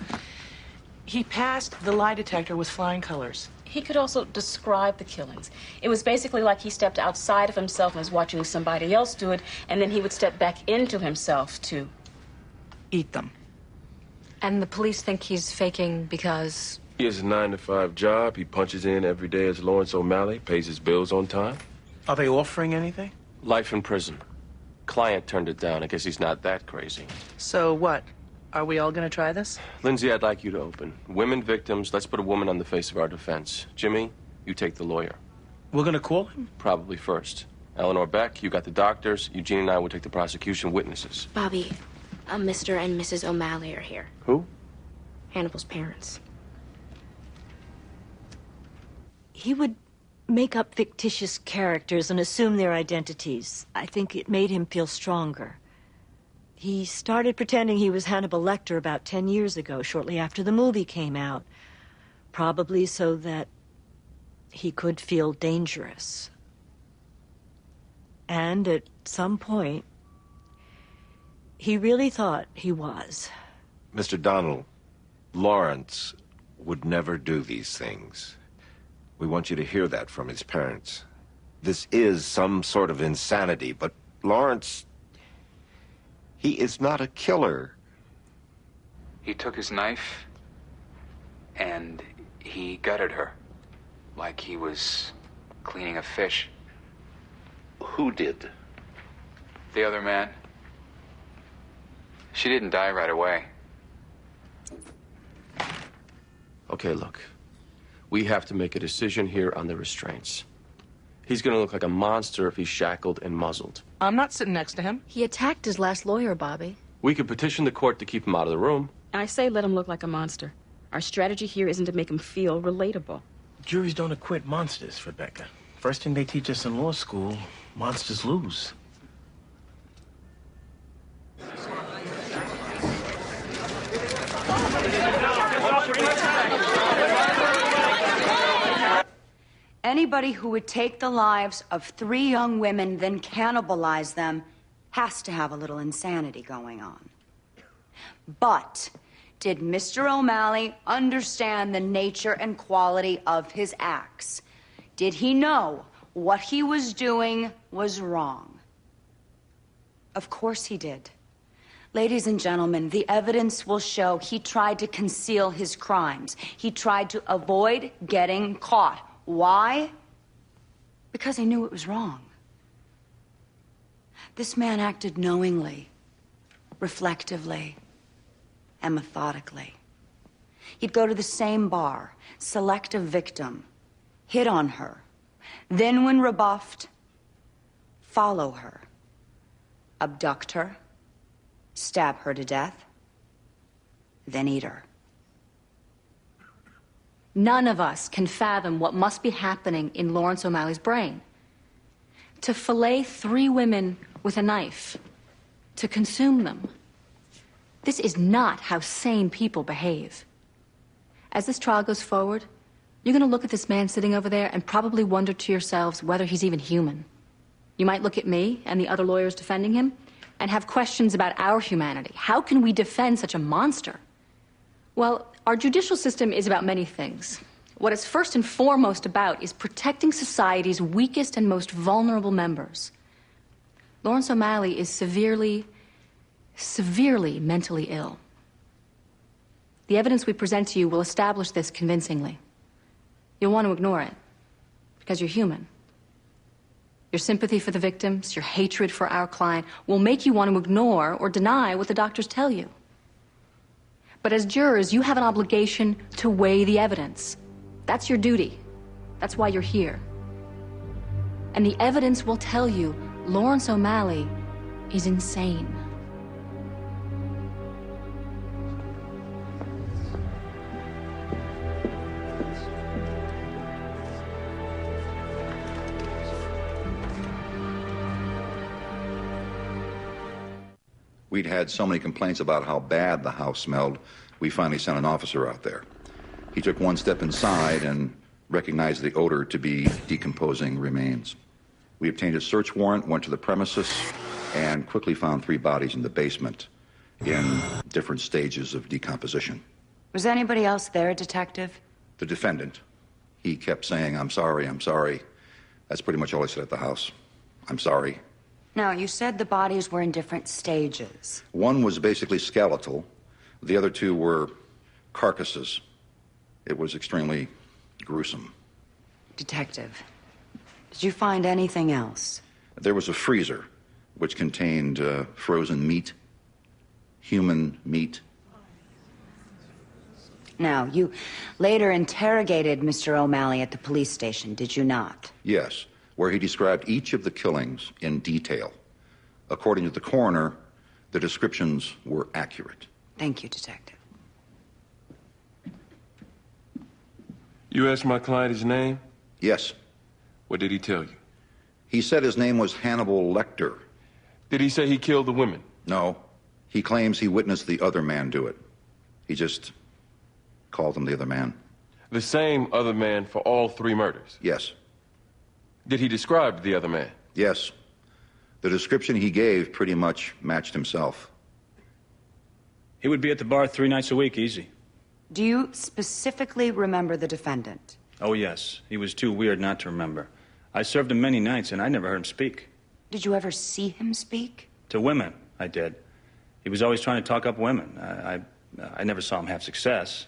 He passed the lie detector with flying colors. He could also describe the killings. It was basically like he stepped outside of himself and was watching somebody else do it, and then he would step back into himself to eat them. And the police think he's faking because... He has a 9-to-5 job. He punches in every day as Lawrence O'Malley, pays his bills on time. Are they offering anything? Life in prison. Client turned it down. I guess he's not that crazy. So what? Are we all gonna try this? Lindsay, I'd like you to open. Women victims, let's put a woman on the face of our defense. Jimmy, you take the lawyer. We're gonna call him? Probably first. Eleanor Beck, you got the doctors. Eugene and I will take the prosecution witnesses. Bobby, Mr. and Mrs. O'Malley are here. Who? Hannibal's parents. He would make up fictitious characters and assume their identities. I think it made him feel stronger. He started pretending he was Hannibal Lecter about 10 years ago, shortly after the movie came out. Probably so that he could feel dangerous. And at some point, he really thought he was. Mr. Donald, Lawrence would never do these things. We want you to hear that from his parents. This is some sort of insanity, but Lawrence, he is not a killer. He took his knife and he gutted her like he was cleaning a fish. Who did? The other man. She didn't die right away. Okay, look. We have to make a decision here on the restraints. He's gonna look like a monster if he's shackled and muzzled. I'm not sitting next to him. He attacked his last lawyer, Bobby. We could petition the court to keep him out of the room. I say let him look like a monster. Our strategy here isn't to make him feel relatable. Juries don't acquit monsters, Rebecca. First thing they teach us in law school, monsters lose. Anybody who would take the lives of 3 young women, then cannibalize them, has to have a little insanity going on. But did Mr. O'Malley understand the nature and quality of his acts? Did he know what he was doing was wrong? Of course he did. Ladies and gentlemen, the evidence will show he tried to conceal his crimes. He tried to avoid getting caught. Why? Because he knew it was wrong. This man acted knowingly, reflectively, and methodically. He'd go to the same bar, select a victim, hit on her, then when rebuffed, follow her, abduct her, stab her to death, then eat her. None of us can fathom what must be happening in Lawrence O'Malley's brain. To fillet 3 women with a knife, to consume them. This is not how sane people behave. As this trial goes forward, you're going to look at this man sitting over there and probably wonder to yourselves whether he's even human. You might look at me and the other lawyers defending him and have questions about our humanity. How can we defend such a monster? Well, our judicial system is about many things. What it's first and foremost about is protecting society's weakest and most vulnerable members. Lawrence O'Malley is severely mentally ill. The evidence we present to you will establish this convincingly. You'll want to ignore it, because you're human. Your sympathy for the victims, your hatred for our client, will make you want to ignore or deny what the doctors tell you. But as jurors, you have an obligation to weigh the evidence. That's your duty. That's why you're here. And the evidence will tell you Lawrence O'Malley is insane. We'd had so many complaints about how bad the house smelled, we finally sent an officer out there. He took one step inside and recognized the odor to be decomposing remains. We obtained a search warrant, went to the premises, and quickly found 3 bodies in the basement in different stages of decomposition. Was anybody else there, Detective? The defendant, he kept saying, I'm sorry, I'm sorry. That's pretty much all he said at the house. I'm sorry. Now, you said the bodies were in different stages. One was basically skeletal. The other 2 were carcasses. It was extremely gruesome. Detective, did you find anything else? There was a freezer which contained frozen meat, human meat. Now, you later interrogated Mr. O'Malley at the police station, did you not? Yes, where he described each of the killings in detail. According to the coroner, the descriptions were accurate. Thank you, Detective. You asked my client his name? Yes. What did he tell you? He said his name was Hannibal Lecter. Did he say he killed the women? No. He claims he witnessed the other man do it. He just called him the other man. The same other man for all 3 murders? Yes. Did he describe the other man? Yes. The description he gave pretty much matched himself. He would be at the bar 3 nights a week, easy. Do you specifically remember the defendant? Oh, yes. He was too weird not to remember. I served him many nights, and I never heard him speak. Did you ever see him speak? To women, I did. He was always trying to talk up women. I never saw him have success.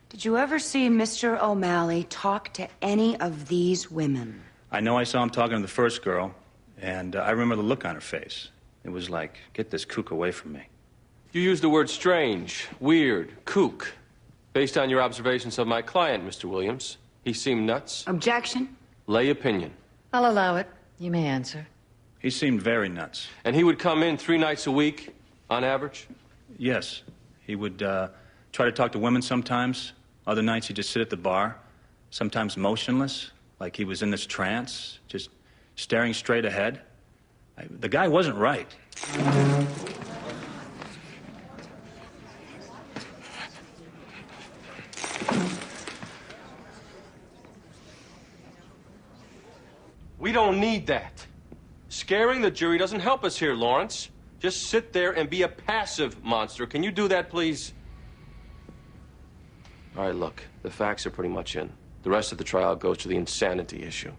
Did you ever see Mr. O'Malley talk to any of these women? I know I saw him talking to the first girl, and I remember the look on her face. It was like, get this kook away from me. You used the word strange, weird, kook. Based on your observations of my client, Mr. Williams, he seemed nuts. Objection? Lay opinion. I'll allow it. You may answer. He seemed very nuts. And he would come in 3 nights a week, on average? Yes. He would try to talk to women sometimes. Other nights he'd just sit at the bar, sometimes motionless, like he was in this trance, just staring straight ahead. The guy wasn't right. We don't need that. Scaring the jury doesn't help us here, Lawrence. Just sit there and be a passive monster. Can you do that, please? All right, look, the facts are pretty much in. The rest of the trial goes to the insanity issue.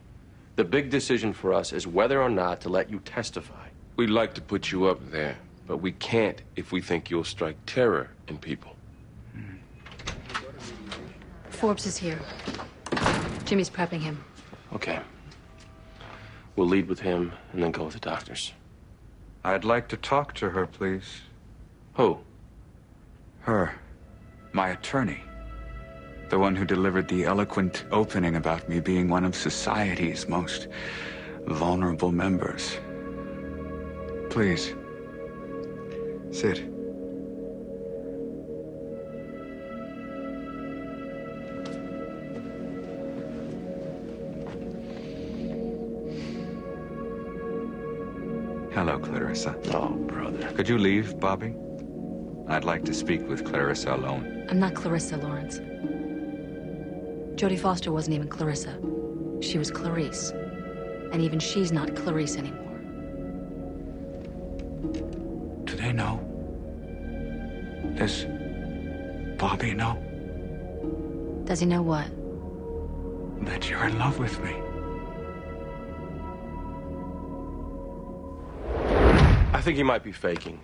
The big decision for us is whether or not to let you testify. We'd like to put you up there, but we can't if we think you'll strike terror in people. Forbes is here. Jimmy's prepping him. Okay. We'll lead with him and then go with the doctors. I'd like to talk to her, please. Who? Her. My attorney. The one who delivered the eloquent opening about me being one of society's most vulnerable members. Please. Sit. Hello, Clarissa. Oh, brother. Could you leave, Bobby? I'd like to speak with Clarissa alone. I'm not Clarissa, Lawrence. Jodie Foster wasn't even Clarissa. She was Clarice. And even she's not Clarice anymore. Do they know? Does Bobby know? Does he know what? That you're in love with me. I think he might be faking.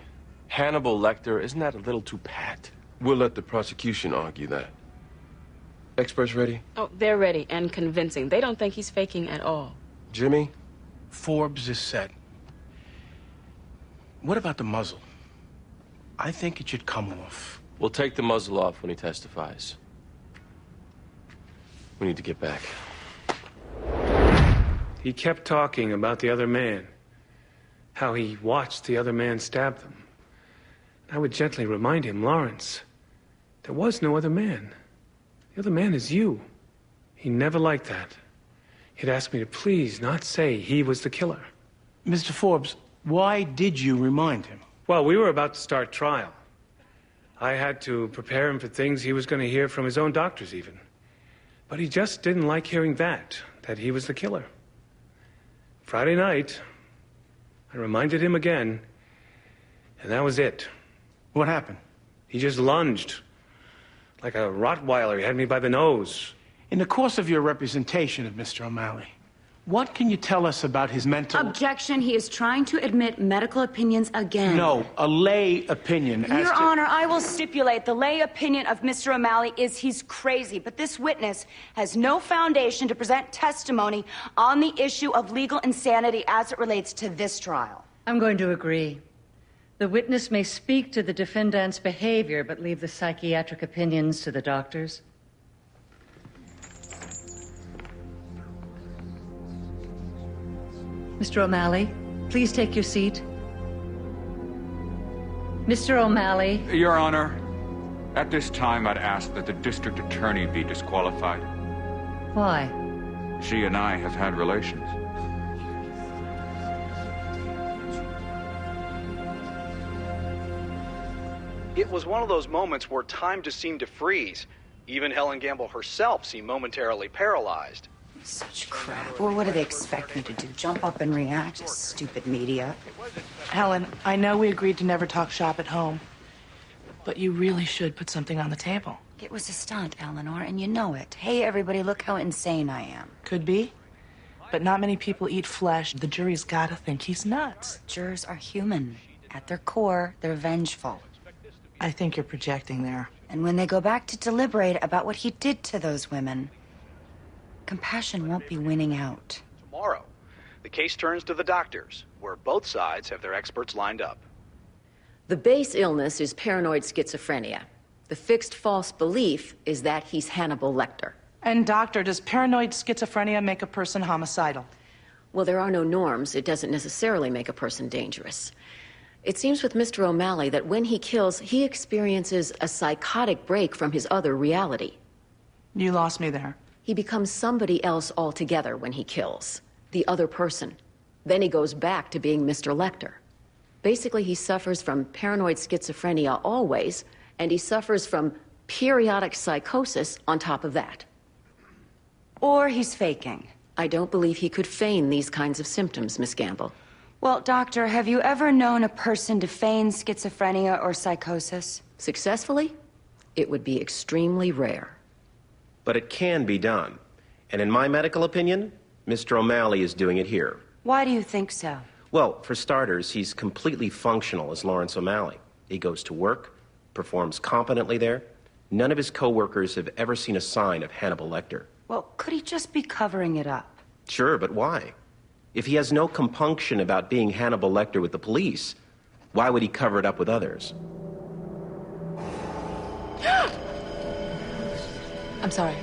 Hannibal Lecter, isn't that a little too pat? We'll let the prosecution argue that. Experts ready? Oh, they're ready and convincing. They don't think he's faking at all. Jimmy? Forbes is set. What about the muzzle? I think it should come off. We'll take the muzzle off when he testifies. We need to get back. He kept talking about the other man. How he watched the other man stab them. I would gently remind him, Lawrence, there was no other man. The other man is you. He never liked that. He'd ask me to please not say he was the killer. Mr. Forbes, why did you remind him? Well, we were about to start trial. I had to prepare him for things he was going to hear from his own doctors even. But he just didn't like hearing that he was the killer. Friday night, I reminded him again, and that was it. What happened? He just lunged. Like a Rottweiler, he had me by the nose. In the course of your representation of Mr. O'Malley, what can you tell us about his mental... Objection. He is trying to admit medical opinions again. No, a lay opinion as Your to... Honor, I will stipulate the lay opinion of Mr. O'Malley is he's crazy, but this witness has no foundation to present testimony on the issue of legal insanity as it relates to this trial. I'm going to agree. The witness may speak to the defendant's behavior, but leave the psychiatric opinions to the doctors. Mr. O'Malley, please take your seat. Mr. O'Malley. Your Honor, at this time I'd ask that the district attorney be disqualified. Why? She and I have had relations. It was one of those moments where time just seemed to freeze. Even Helen Gamble herself seemed momentarily paralyzed. Such crap. Well, what do they expect me to do? Jump up and react? Stupid media. Helen, I know we agreed to never talk shop at home, but you really should put something on the table. It was a stunt, Eleanor, and you know it. Hey, everybody, look how insane I am. Could be, but not many people eat flesh. The jury's gotta think he's nuts. Jurors are human. At their core, they're vengeful. I think you're projecting there. And when they go back to deliberate about what he did to those women, compassion won't be winning out. Tomorrow, the case turns to the doctors, where both sides have their experts lined up. The base illness is paranoid schizophrenia. The fixed false belief is that he's Hannibal Lecter. And doctor, does paranoid schizophrenia make a person homicidal? Well, there are no norms. It doesn't necessarily make a person dangerous. It seems with Mr. O'Malley that when he kills, he experiences a psychotic break from his other reality. You lost me there. He becomes somebody else altogether when he kills, the other person. Then he goes back to being Mr. Lecter. Basically, he suffers from paranoid schizophrenia always, and he suffers from periodic psychosis on top of that. Or he's faking. I don't believe he could feign these kinds of symptoms, Miss Gamble. Well, doctor, have you ever known a person to feign schizophrenia or psychosis? Successfully? It would be extremely rare. But it can be done. And in my medical opinion, Mr. O'Malley is doing it here. Why do you think so? Well, for starters, he's completely functional as Lawrence O'Malley. He goes to work, performs competently there. None of his co-workers have ever seen a sign of Hannibal Lecter. Well, could he just be covering it up? Sure, but why? If he has no compunction about being Hannibal Lecter with the police, why would he cover it up with others? I'm sorry.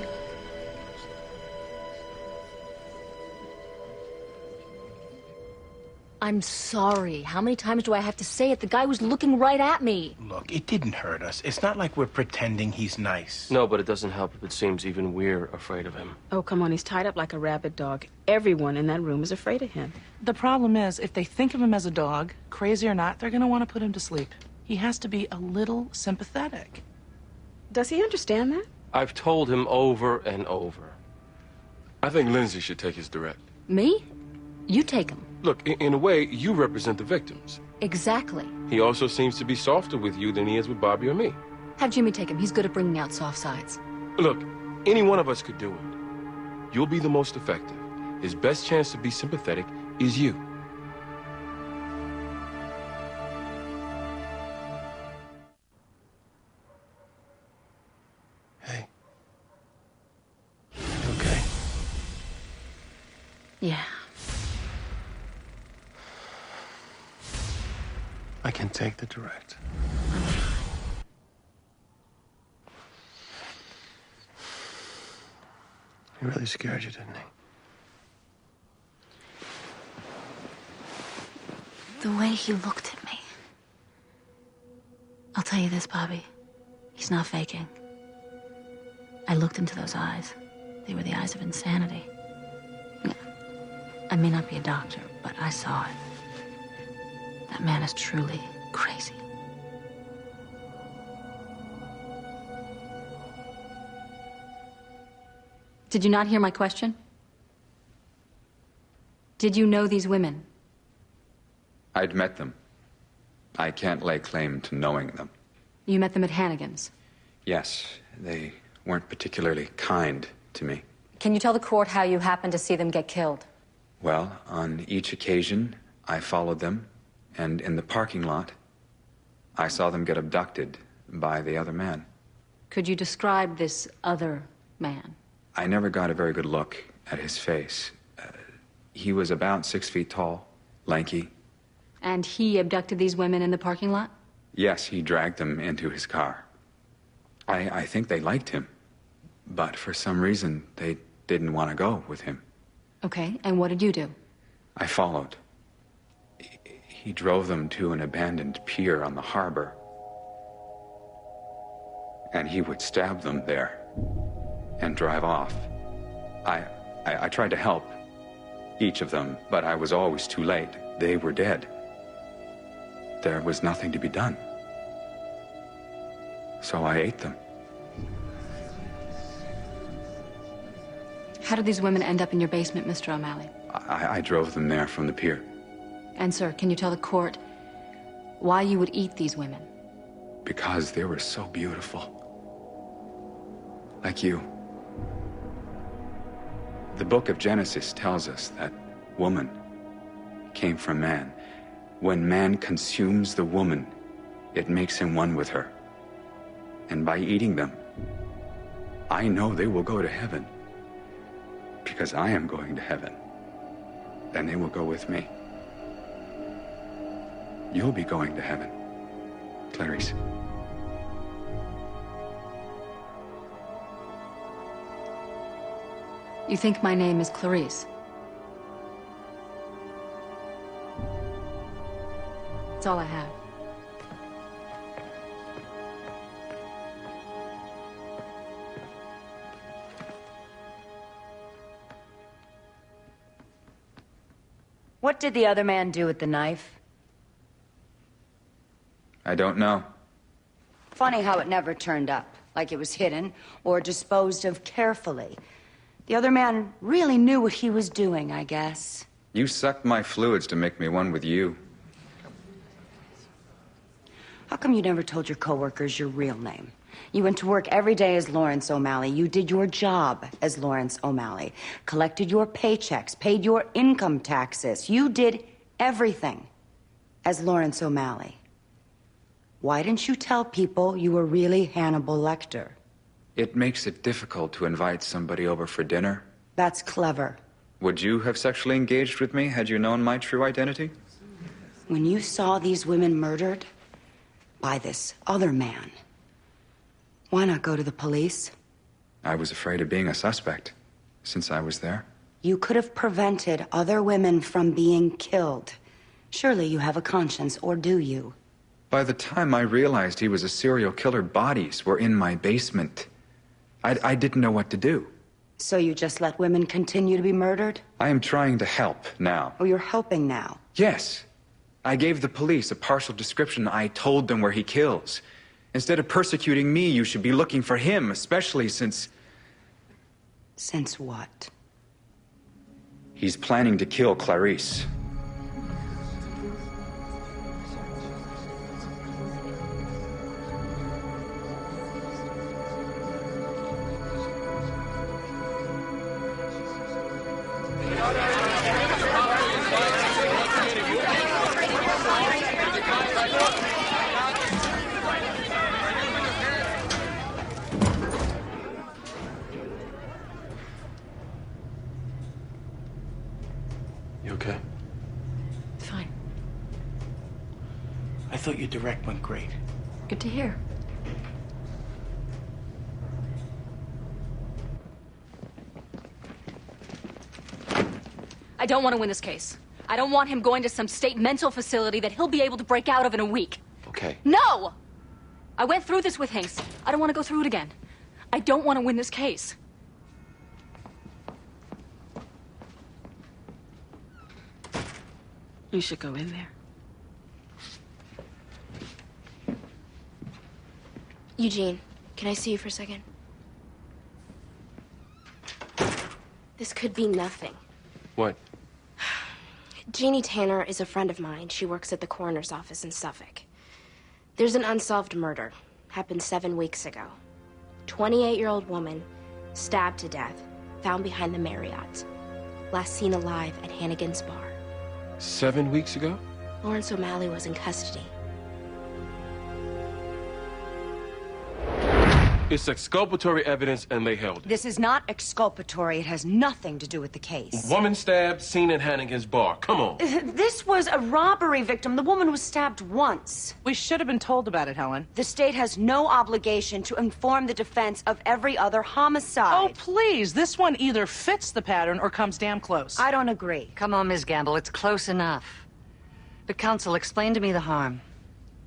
I'm sorry. How many times do I have to say it? The guy was looking right at me. Look, it didn't hurt us. It's not like we're pretending he's nice. No, but it doesn't help if it seems even we're afraid of him. Oh, come on. He's tied up like a rabid dog. Everyone in that room is afraid of him. The problem is, if they think of him as a dog, crazy or not, they're gonna want to put him to sleep. He has to be a little sympathetic. Does he understand that? I've told him over and over. I think Lindsay should take his direct. Me? You take him. Look, in a way, you represent the victims. Exactly. He also seems to be softer with you than he is with Bobby or me. Have Jimmy take him. He's good at bringing out soft sides. Look, any one of us could do it. You'll be the most effective. His best chance to be sympathetic is you. Hey. You okay? Yeah. I can take the direct. He really scared you, didn't he? The way he looked at me. I'll tell you this, Bobby. He's not faking. I looked into those eyes. They were the eyes of insanity. I may not be a doctor, but I saw it. That man is truly crazy. Did you not hear my question? Did you know these women? I'd met them. I can't lay claim to knowing them. You met them at Hannigan's. Yes, they weren't particularly kind to me. Can you tell the court how you happened to see them get killed? Well, on each occasion, I followed them, and in the parking lot, I saw them get abducted by the other man. Could you describe this other man? I never got a very good look at his face. He was about 6 feet tall, lanky. And he abducted these women in the parking lot? Yes, he dragged them into his car. I think they liked him, but for some reason, they didn't want to go with him. Okay, and what did you do? I followed. He drove them to an abandoned pier on the harbor. And he would stab them there and drive off. I tried to help each of them, but I was always too late. They were dead. There was nothing to be done. So I ate them. How did these women end up in your basement, Mr. O'Malley? I drove them there from the pier. And, sir, can you tell the court why you would eat these women? Because they were so beautiful. Like you. The book of Genesis tells us that woman came from man. When man consumes the woman, it makes him one with her. And by eating them, I know they will go to heaven. Because I am going to heaven. And they will go with me. You'll be going to heaven, Clarice. You think my name is Clarice? That's all I have. What did the other man do with the knife? I don't know. Funny how it never turned up, like it was hidden or disposed of carefully. The other man really knew what he was doing, I guess. You sucked my fluids to make me one with you. How come you never told your coworkers your real name? You went to work every day as Lawrence O'Malley. You did your job as Lawrence O'Malley. Collected your paychecks, paid your income taxes. You did everything as Lawrence O'Malley. Why didn't you tell people you were really Hannibal Lecter? It makes it difficult to invite somebody over for dinner. That's clever. Would you have sexually engaged with me had you known my true identity? When you saw these women murdered by this other man, why not go to the police? I was afraid of being a suspect, since I was there. You could have prevented other women from being killed. Surely you have a conscience, or do you? By the time I realized he was a serial killer, bodies were in my basement. I didn't know what to do. So you just let women continue to be murdered? I am trying to help now. Oh, you're helping now? Yes. I gave the police a partial description. I told them where he kills. Instead of persecuting me, you should be looking for him, especially since... Since what? He's planning to kill Clarice. You okay? Fine. I thought your direct went great. Good to hear. I don't want to win this case. I don't want him going to some state mental facility that he'll be able to break out of in a week. Okay. No! I went through this with Hinks. I don't want to go through it again. I don't want to win this case. You should go in there. Eugene, can I see you for a second? This could be nothing. What? Jeannie Tanner is a friend of mine. She works at the coroner's office in Suffolk. There's an unsolved murder. Happened 7 weeks ago. 28-year-old woman, stabbed to death, found behind the Marriott. Last seen alive at Hannigan's bar. 7 weeks ago? Lawrence O'Malley was in custody. It's exculpatory evidence and they held it. This is not exculpatory. It has nothing to do with the case. Woman stabbed, seen at Hannigan's bar. Come on. This was a robbery victim. The woman was stabbed once. We should have been told about it, Helen. The state has no obligation to inform the defense of every other homicide. Oh, please. This one either fits the pattern or comes damn close. I don't agree. Come on, Ms. Gamble. It's close enough. But, counsel, explain to me the harm.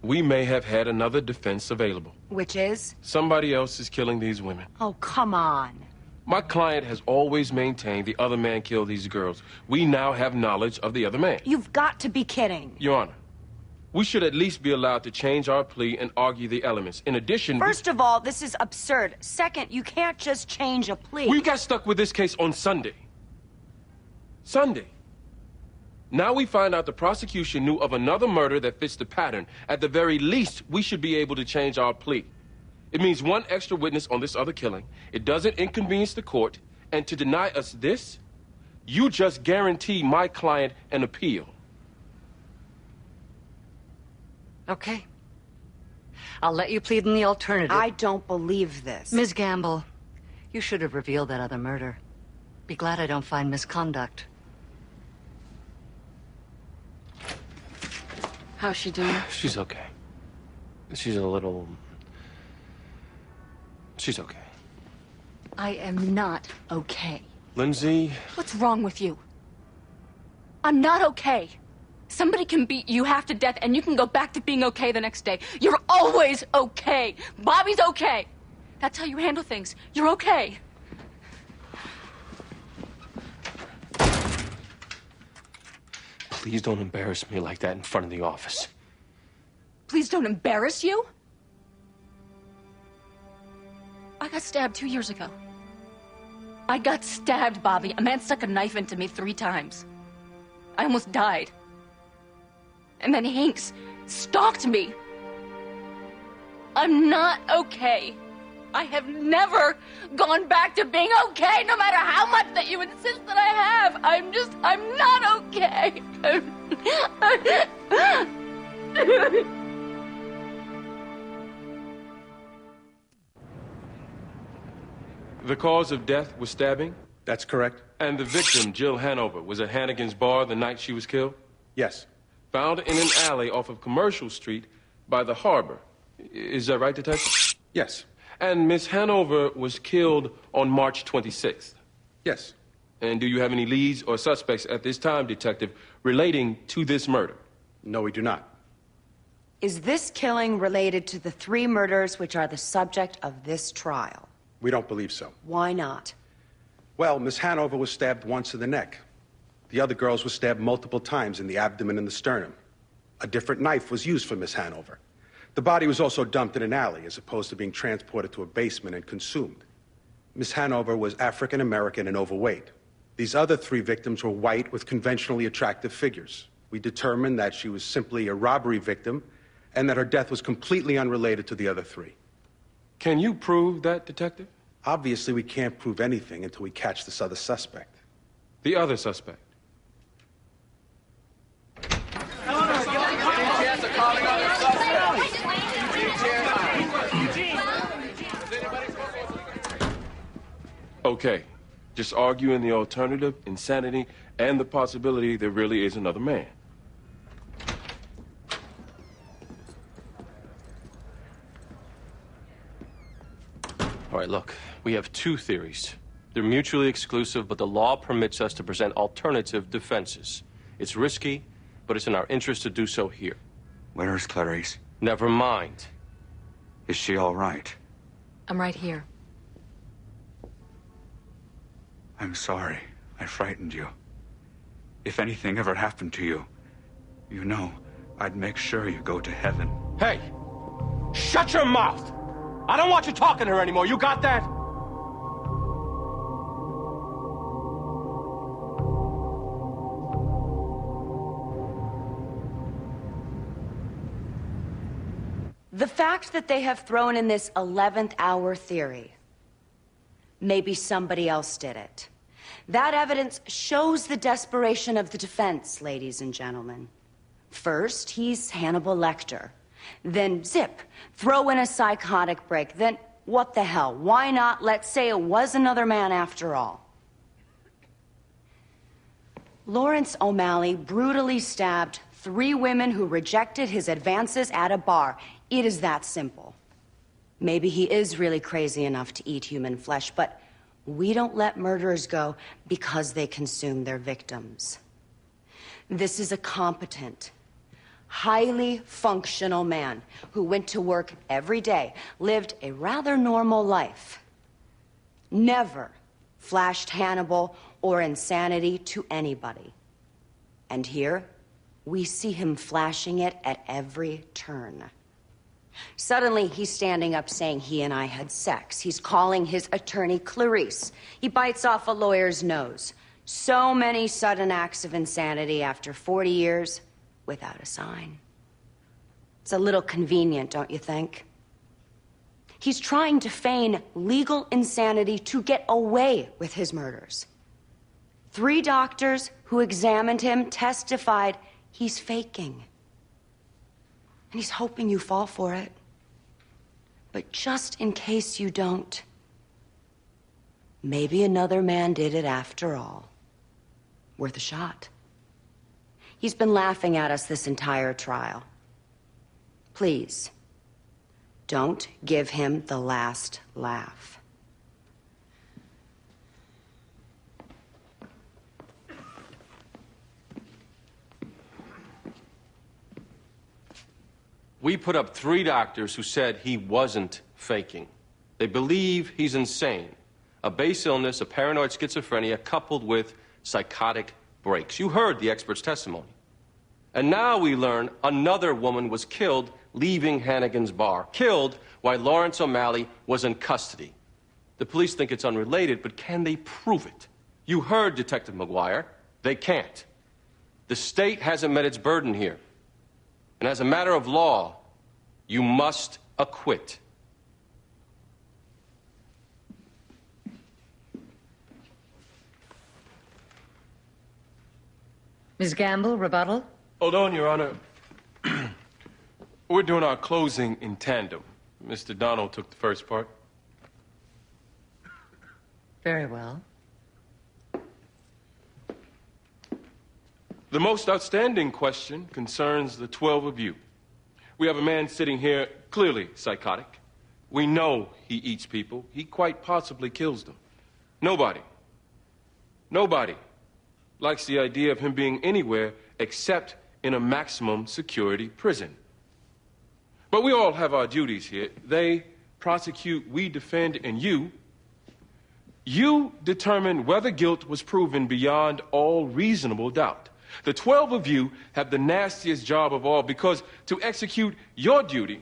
We may have had another defense available. Which is? Somebody else is killing these women. Oh, come on. My client has always maintained the other man killed these girls. We now have knowledge of the other man. You've got to be kidding. Your Honor, we should at least be allowed to change our plea and argue the elements. In addition... First of all, this is absurd. Second, you can't just change a plea. We got stuck with this case on Sunday. Sunday. Now we find out the prosecution knew of another murder that fits the pattern. At the very least, we should be able to change our plea. It means one extra witness on this other killing. It doesn't inconvenience the court. And to deny us this, you just guarantee my client an appeal. Okay. I'll let you plead in the alternative. I don't believe this. Ms. Gamble, you should have revealed that other murder. Be glad I don't find misconduct. How's she doing? She's okay. She's a little... She's okay. I am not okay. Lindsay... What's wrong with you? I'm not okay. Somebody can beat you half to death and you can go back to being okay the next day. You're always okay. Bobby's okay. That's how you handle things. You're okay. Please don't embarrass me like that in front of the office. Please don't embarrass you. I got stabbed 2 years ago. I got stabbed, Bobby. A man stuck a knife into me 3 times. I almost died. And then Hinks stalked me. I'm not okay. I have never gone back to being okay, no matter how much that you insist that I have. I'm not okay. The cause of death was stabbing? That's correct. And the victim, Jill Hanover, was at Hannigan's bar the night she was killed? Yes. Found in an alley off of Commercial Street by the harbor. Is that right, Detective? Yes. And Miss Hanover was killed on March 26th? Yes. And do you have any leads or suspects at this time, Detective, relating to this murder? No, we do not. Is this killing related to the 3 murders which are the subject of this trial? We don't believe so. Why not? Well, Miss Hanover was stabbed once in the neck. The other girls were stabbed multiple times in the abdomen and the sternum. A different knife was used for Miss Hanover. The body was also dumped in an alley as opposed to being transported to a basement and consumed. Miss Hanover was African American and overweight. These other 3 victims were white with conventionally attractive figures. We determined that she was simply a robbery victim and that her death was completely unrelated to the other 3. Can you prove that, Detective? Obviously, we can't prove anything until we catch this other suspect. The other suspect? Okay, just arguing the alternative, insanity, and the possibility there really is another man. All right, look, we have 2 theories. They're mutually exclusive, but the law permits us to present alternative defenses. It's risky, but it's in our interest to do so here. Where is Clarice? Never mind. Is she all right? I'm right here. I'm sorry. I frightened you. If anything ever happened to you, you know, I'd make sure you go to heaven. Hey! Shut your mouth! I don't want you talking to her anymore. You got that? The fact that they have thrown in this 11th hour theory, maybe somebody else did it. That evidence shows the desperation of the defense, ladies and gentlemen. First, he's Hannibal Lecter. Then, zip, throw in a psychotic break. Then, what the hell? Why not? Let's say it was another man after all. Lawrence O'Malley brutally stabbed 3 women who rejected his advances at a bar. It is that simple. Maybe he is really crazy enough to eat human flesh, but we don't let murderers go because they consume their victims. This is a competent, highly functional man who went to work every day, lived a rather normal life. Never flashed Hannibal or insanity to anybody. And here, we see him flashing it at every turn. Suddenly, he's standing up saying he and I had sex. He's calling his attorney Clarice. He bites off a lawyer's nose. So many sudden acts of insanity after 40 years without a sign. It's a little convenient, don't you think? He's trying to feign legal insanity to get away with his murders. 3 doctors who examined him testified he's faking. And he's hoping you fall for it. But just in case you don't, maybe another man did it after all. Worth a shot. He's been laughing at us this entire trial. Please, don't give him the last laugh. We put up 3 doctors who said he wasn't faking. They believe he's insane. A base illness, a paranoid schizophrenia, coupled with psychotic breaks. You heard the expert's testimony. And now we learn another woman was killed leaving Hannigan's bar. Killed while Lawrence O'Malley was in custody. The police think it's unrelated, but can they prove it? You heard Detective McGuire. They can't. The state hasn't met its burden here. And as a matter of law, you must acquit. Ms. Gamble, rebuttal? Hold on, Your Honor. We're doing our closing in tandem. Mr. Donald took the first part. Very well. The most outstanding question concerns the 12 of you. We have a man sitting here, clearly psychotic. We know he eats people. He quite possibly kills them. Nobody likes the idea of him being anywhere except in a maximum security prison. But we all have our duties here. They prosecute, we defend, and you determine whether guilt was proven beyond all reasonable doubt. The 12 of you have the nastiest job of all, because to execute your duty,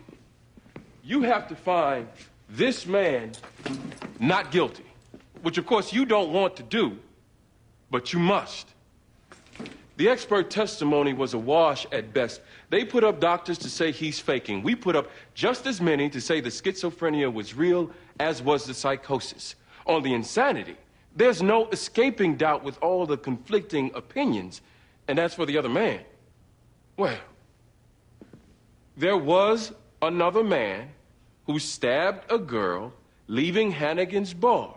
you have to find this man not guilty, which of course you don't want to do, but you must. The expert testimony was a wash at best. They put up doctors to say he's faking. We put up just as many to say the schizophrenia was real, as was the psychosis. On the insanity, there's no escaping doubt with all the conflicting opinions. And as for the other man, well, there was another man who stabbed a girl leaving Hannigan's bar.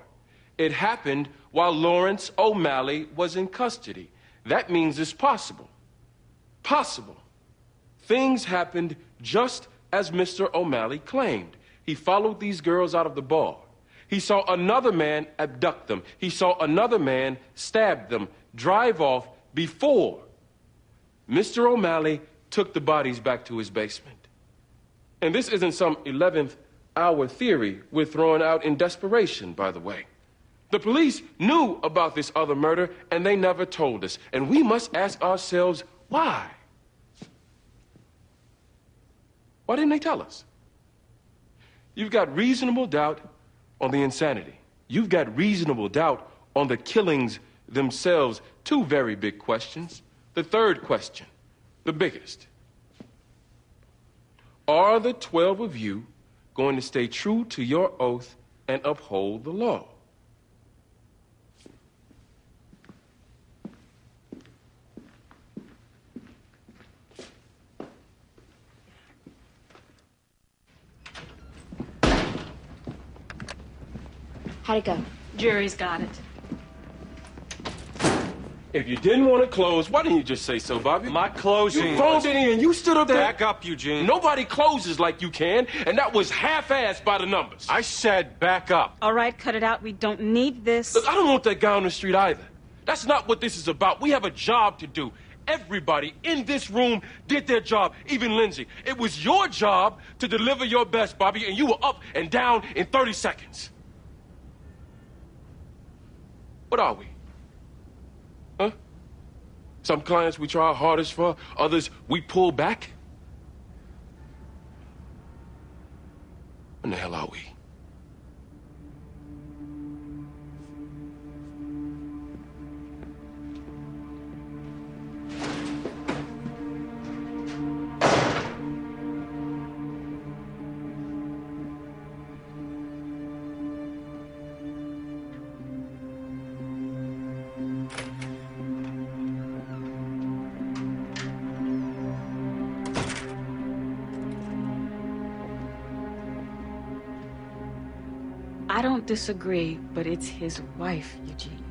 It happened while Lawrence O'Malley was in custody. That means it's possible. Possible. Things happened just as Mr. O'Malley claimed. He followed these girls out of the bar. He saw another man abduct them. He saw another man stab them, drive off before Mr. O'Malley took the bodies back to his basement. And this isn't some 11th hour theory we're throwing out in desperation, by the way. The police knew about this other murder, and they never told us. And we must ask ourselves, why? Why didn't they tell us? You've got reasonable doubt on the insanity. You've got reasonable doubt on the killings themselves. 2 very big questions. The third question, the biggest. Are the 12 of you going to stay true to your oath and uphold the law? How'd it go? Jury's got it. If you didn't want to close, why didn't you just say so, Bobby? My closing You phoned it in. You stood up there. Back up, Eugene. Nobody closes like you can, and that was half-assed by the numbers. I said back up. All right, cut it out. We don't need this. Look, I don't want that guy on the street either. That's not what this is about. We have a job to do. Everybody in this room did their job, even Lindsay. It was your job to deliver your best, Bobby, and you were up and down in 30 seconds. What are we? Huh? Some clients we try our hardest for, others we pull back? When the hell are we? I don't disagree, but it's his wife, Eugene.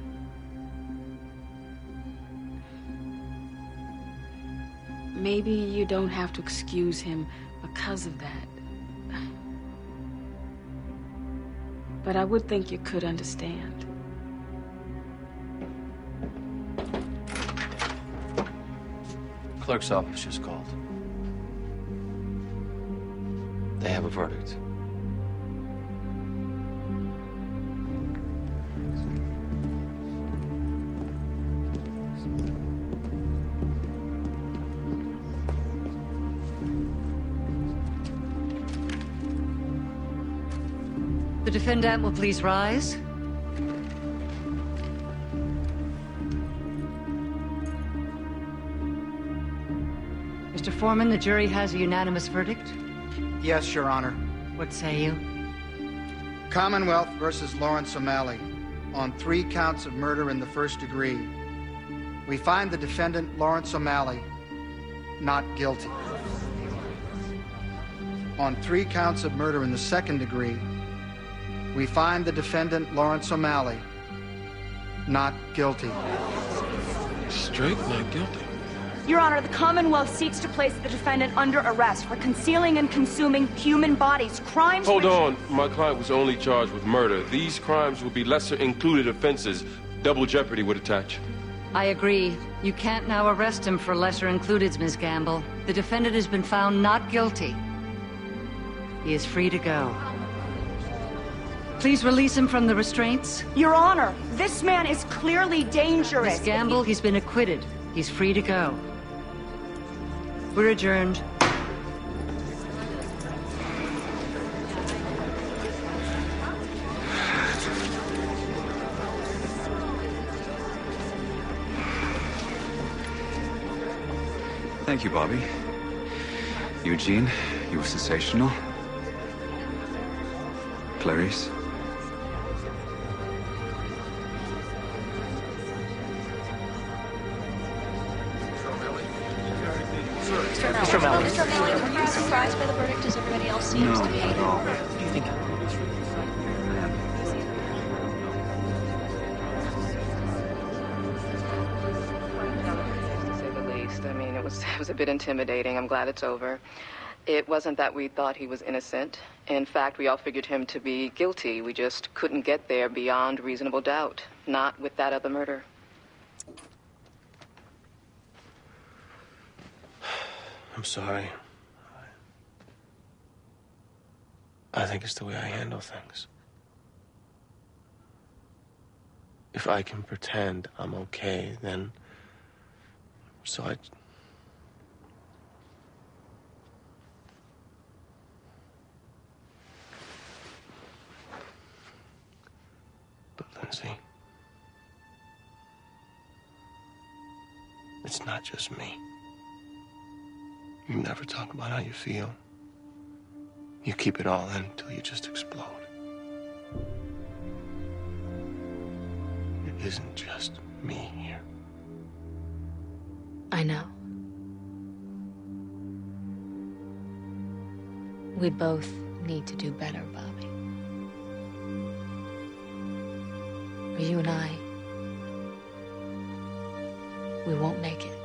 Maybe you don't have to excuse him because of that. But I would think you could understand. Clerk's office just called. They have a verdict. The defendant will please rise. Mr. Foreman, the jury has a unanimous verdict. Yes, Your Honor. What say you? Commonwealth versus Lawrence O'Malley on 3 counts of murder in the first degree. We find the defendant, Lawrence O'Malley, not guilty. On 3 counts of murder in the second degree, we find the defendant, Lawrence O'Malley, not guilty. Straight not guilty. Your Honor, the Commonwealth seeks to place the defendant under arrest for concealing and consuming human bodies, crimes Hold on. My client was only charged with murder. These crimes would be lesser included offenses. Double jeopardy would attach. I agree. You can't now arrest him for lesser included, Ms. Gamble. The defendant has been found not guilty. He is free to go. Please release him from the restraints. Your Honor, this man is clearly dangerous. Ms. Gamble, he's been acquitted. He's free to go. We're adjourned. Thank you, Bobby. Eugene, you were sensational. Clarice. Mr. O'Malley, were you surprised by the verdict as everybody else seems to be? Not at all. What do you think? To say the least. I mean, it was a bit intimidating. I'm glad it's over. It wasn't that we thought he was innocent. In fact, we all figured him to be guilty. We just couldn't get there beyond reasonable doubt. Not with that other murder. I'm sorry. I think it's the way I handle things. If I can pretend I'm okay, then... So I... But Lindsay... It's not just me. You never talk about how you feel. You keep it all in until you just explode. It isn't just me here. I know. We both need to do better, Bobby. Or you and I, we won't make it.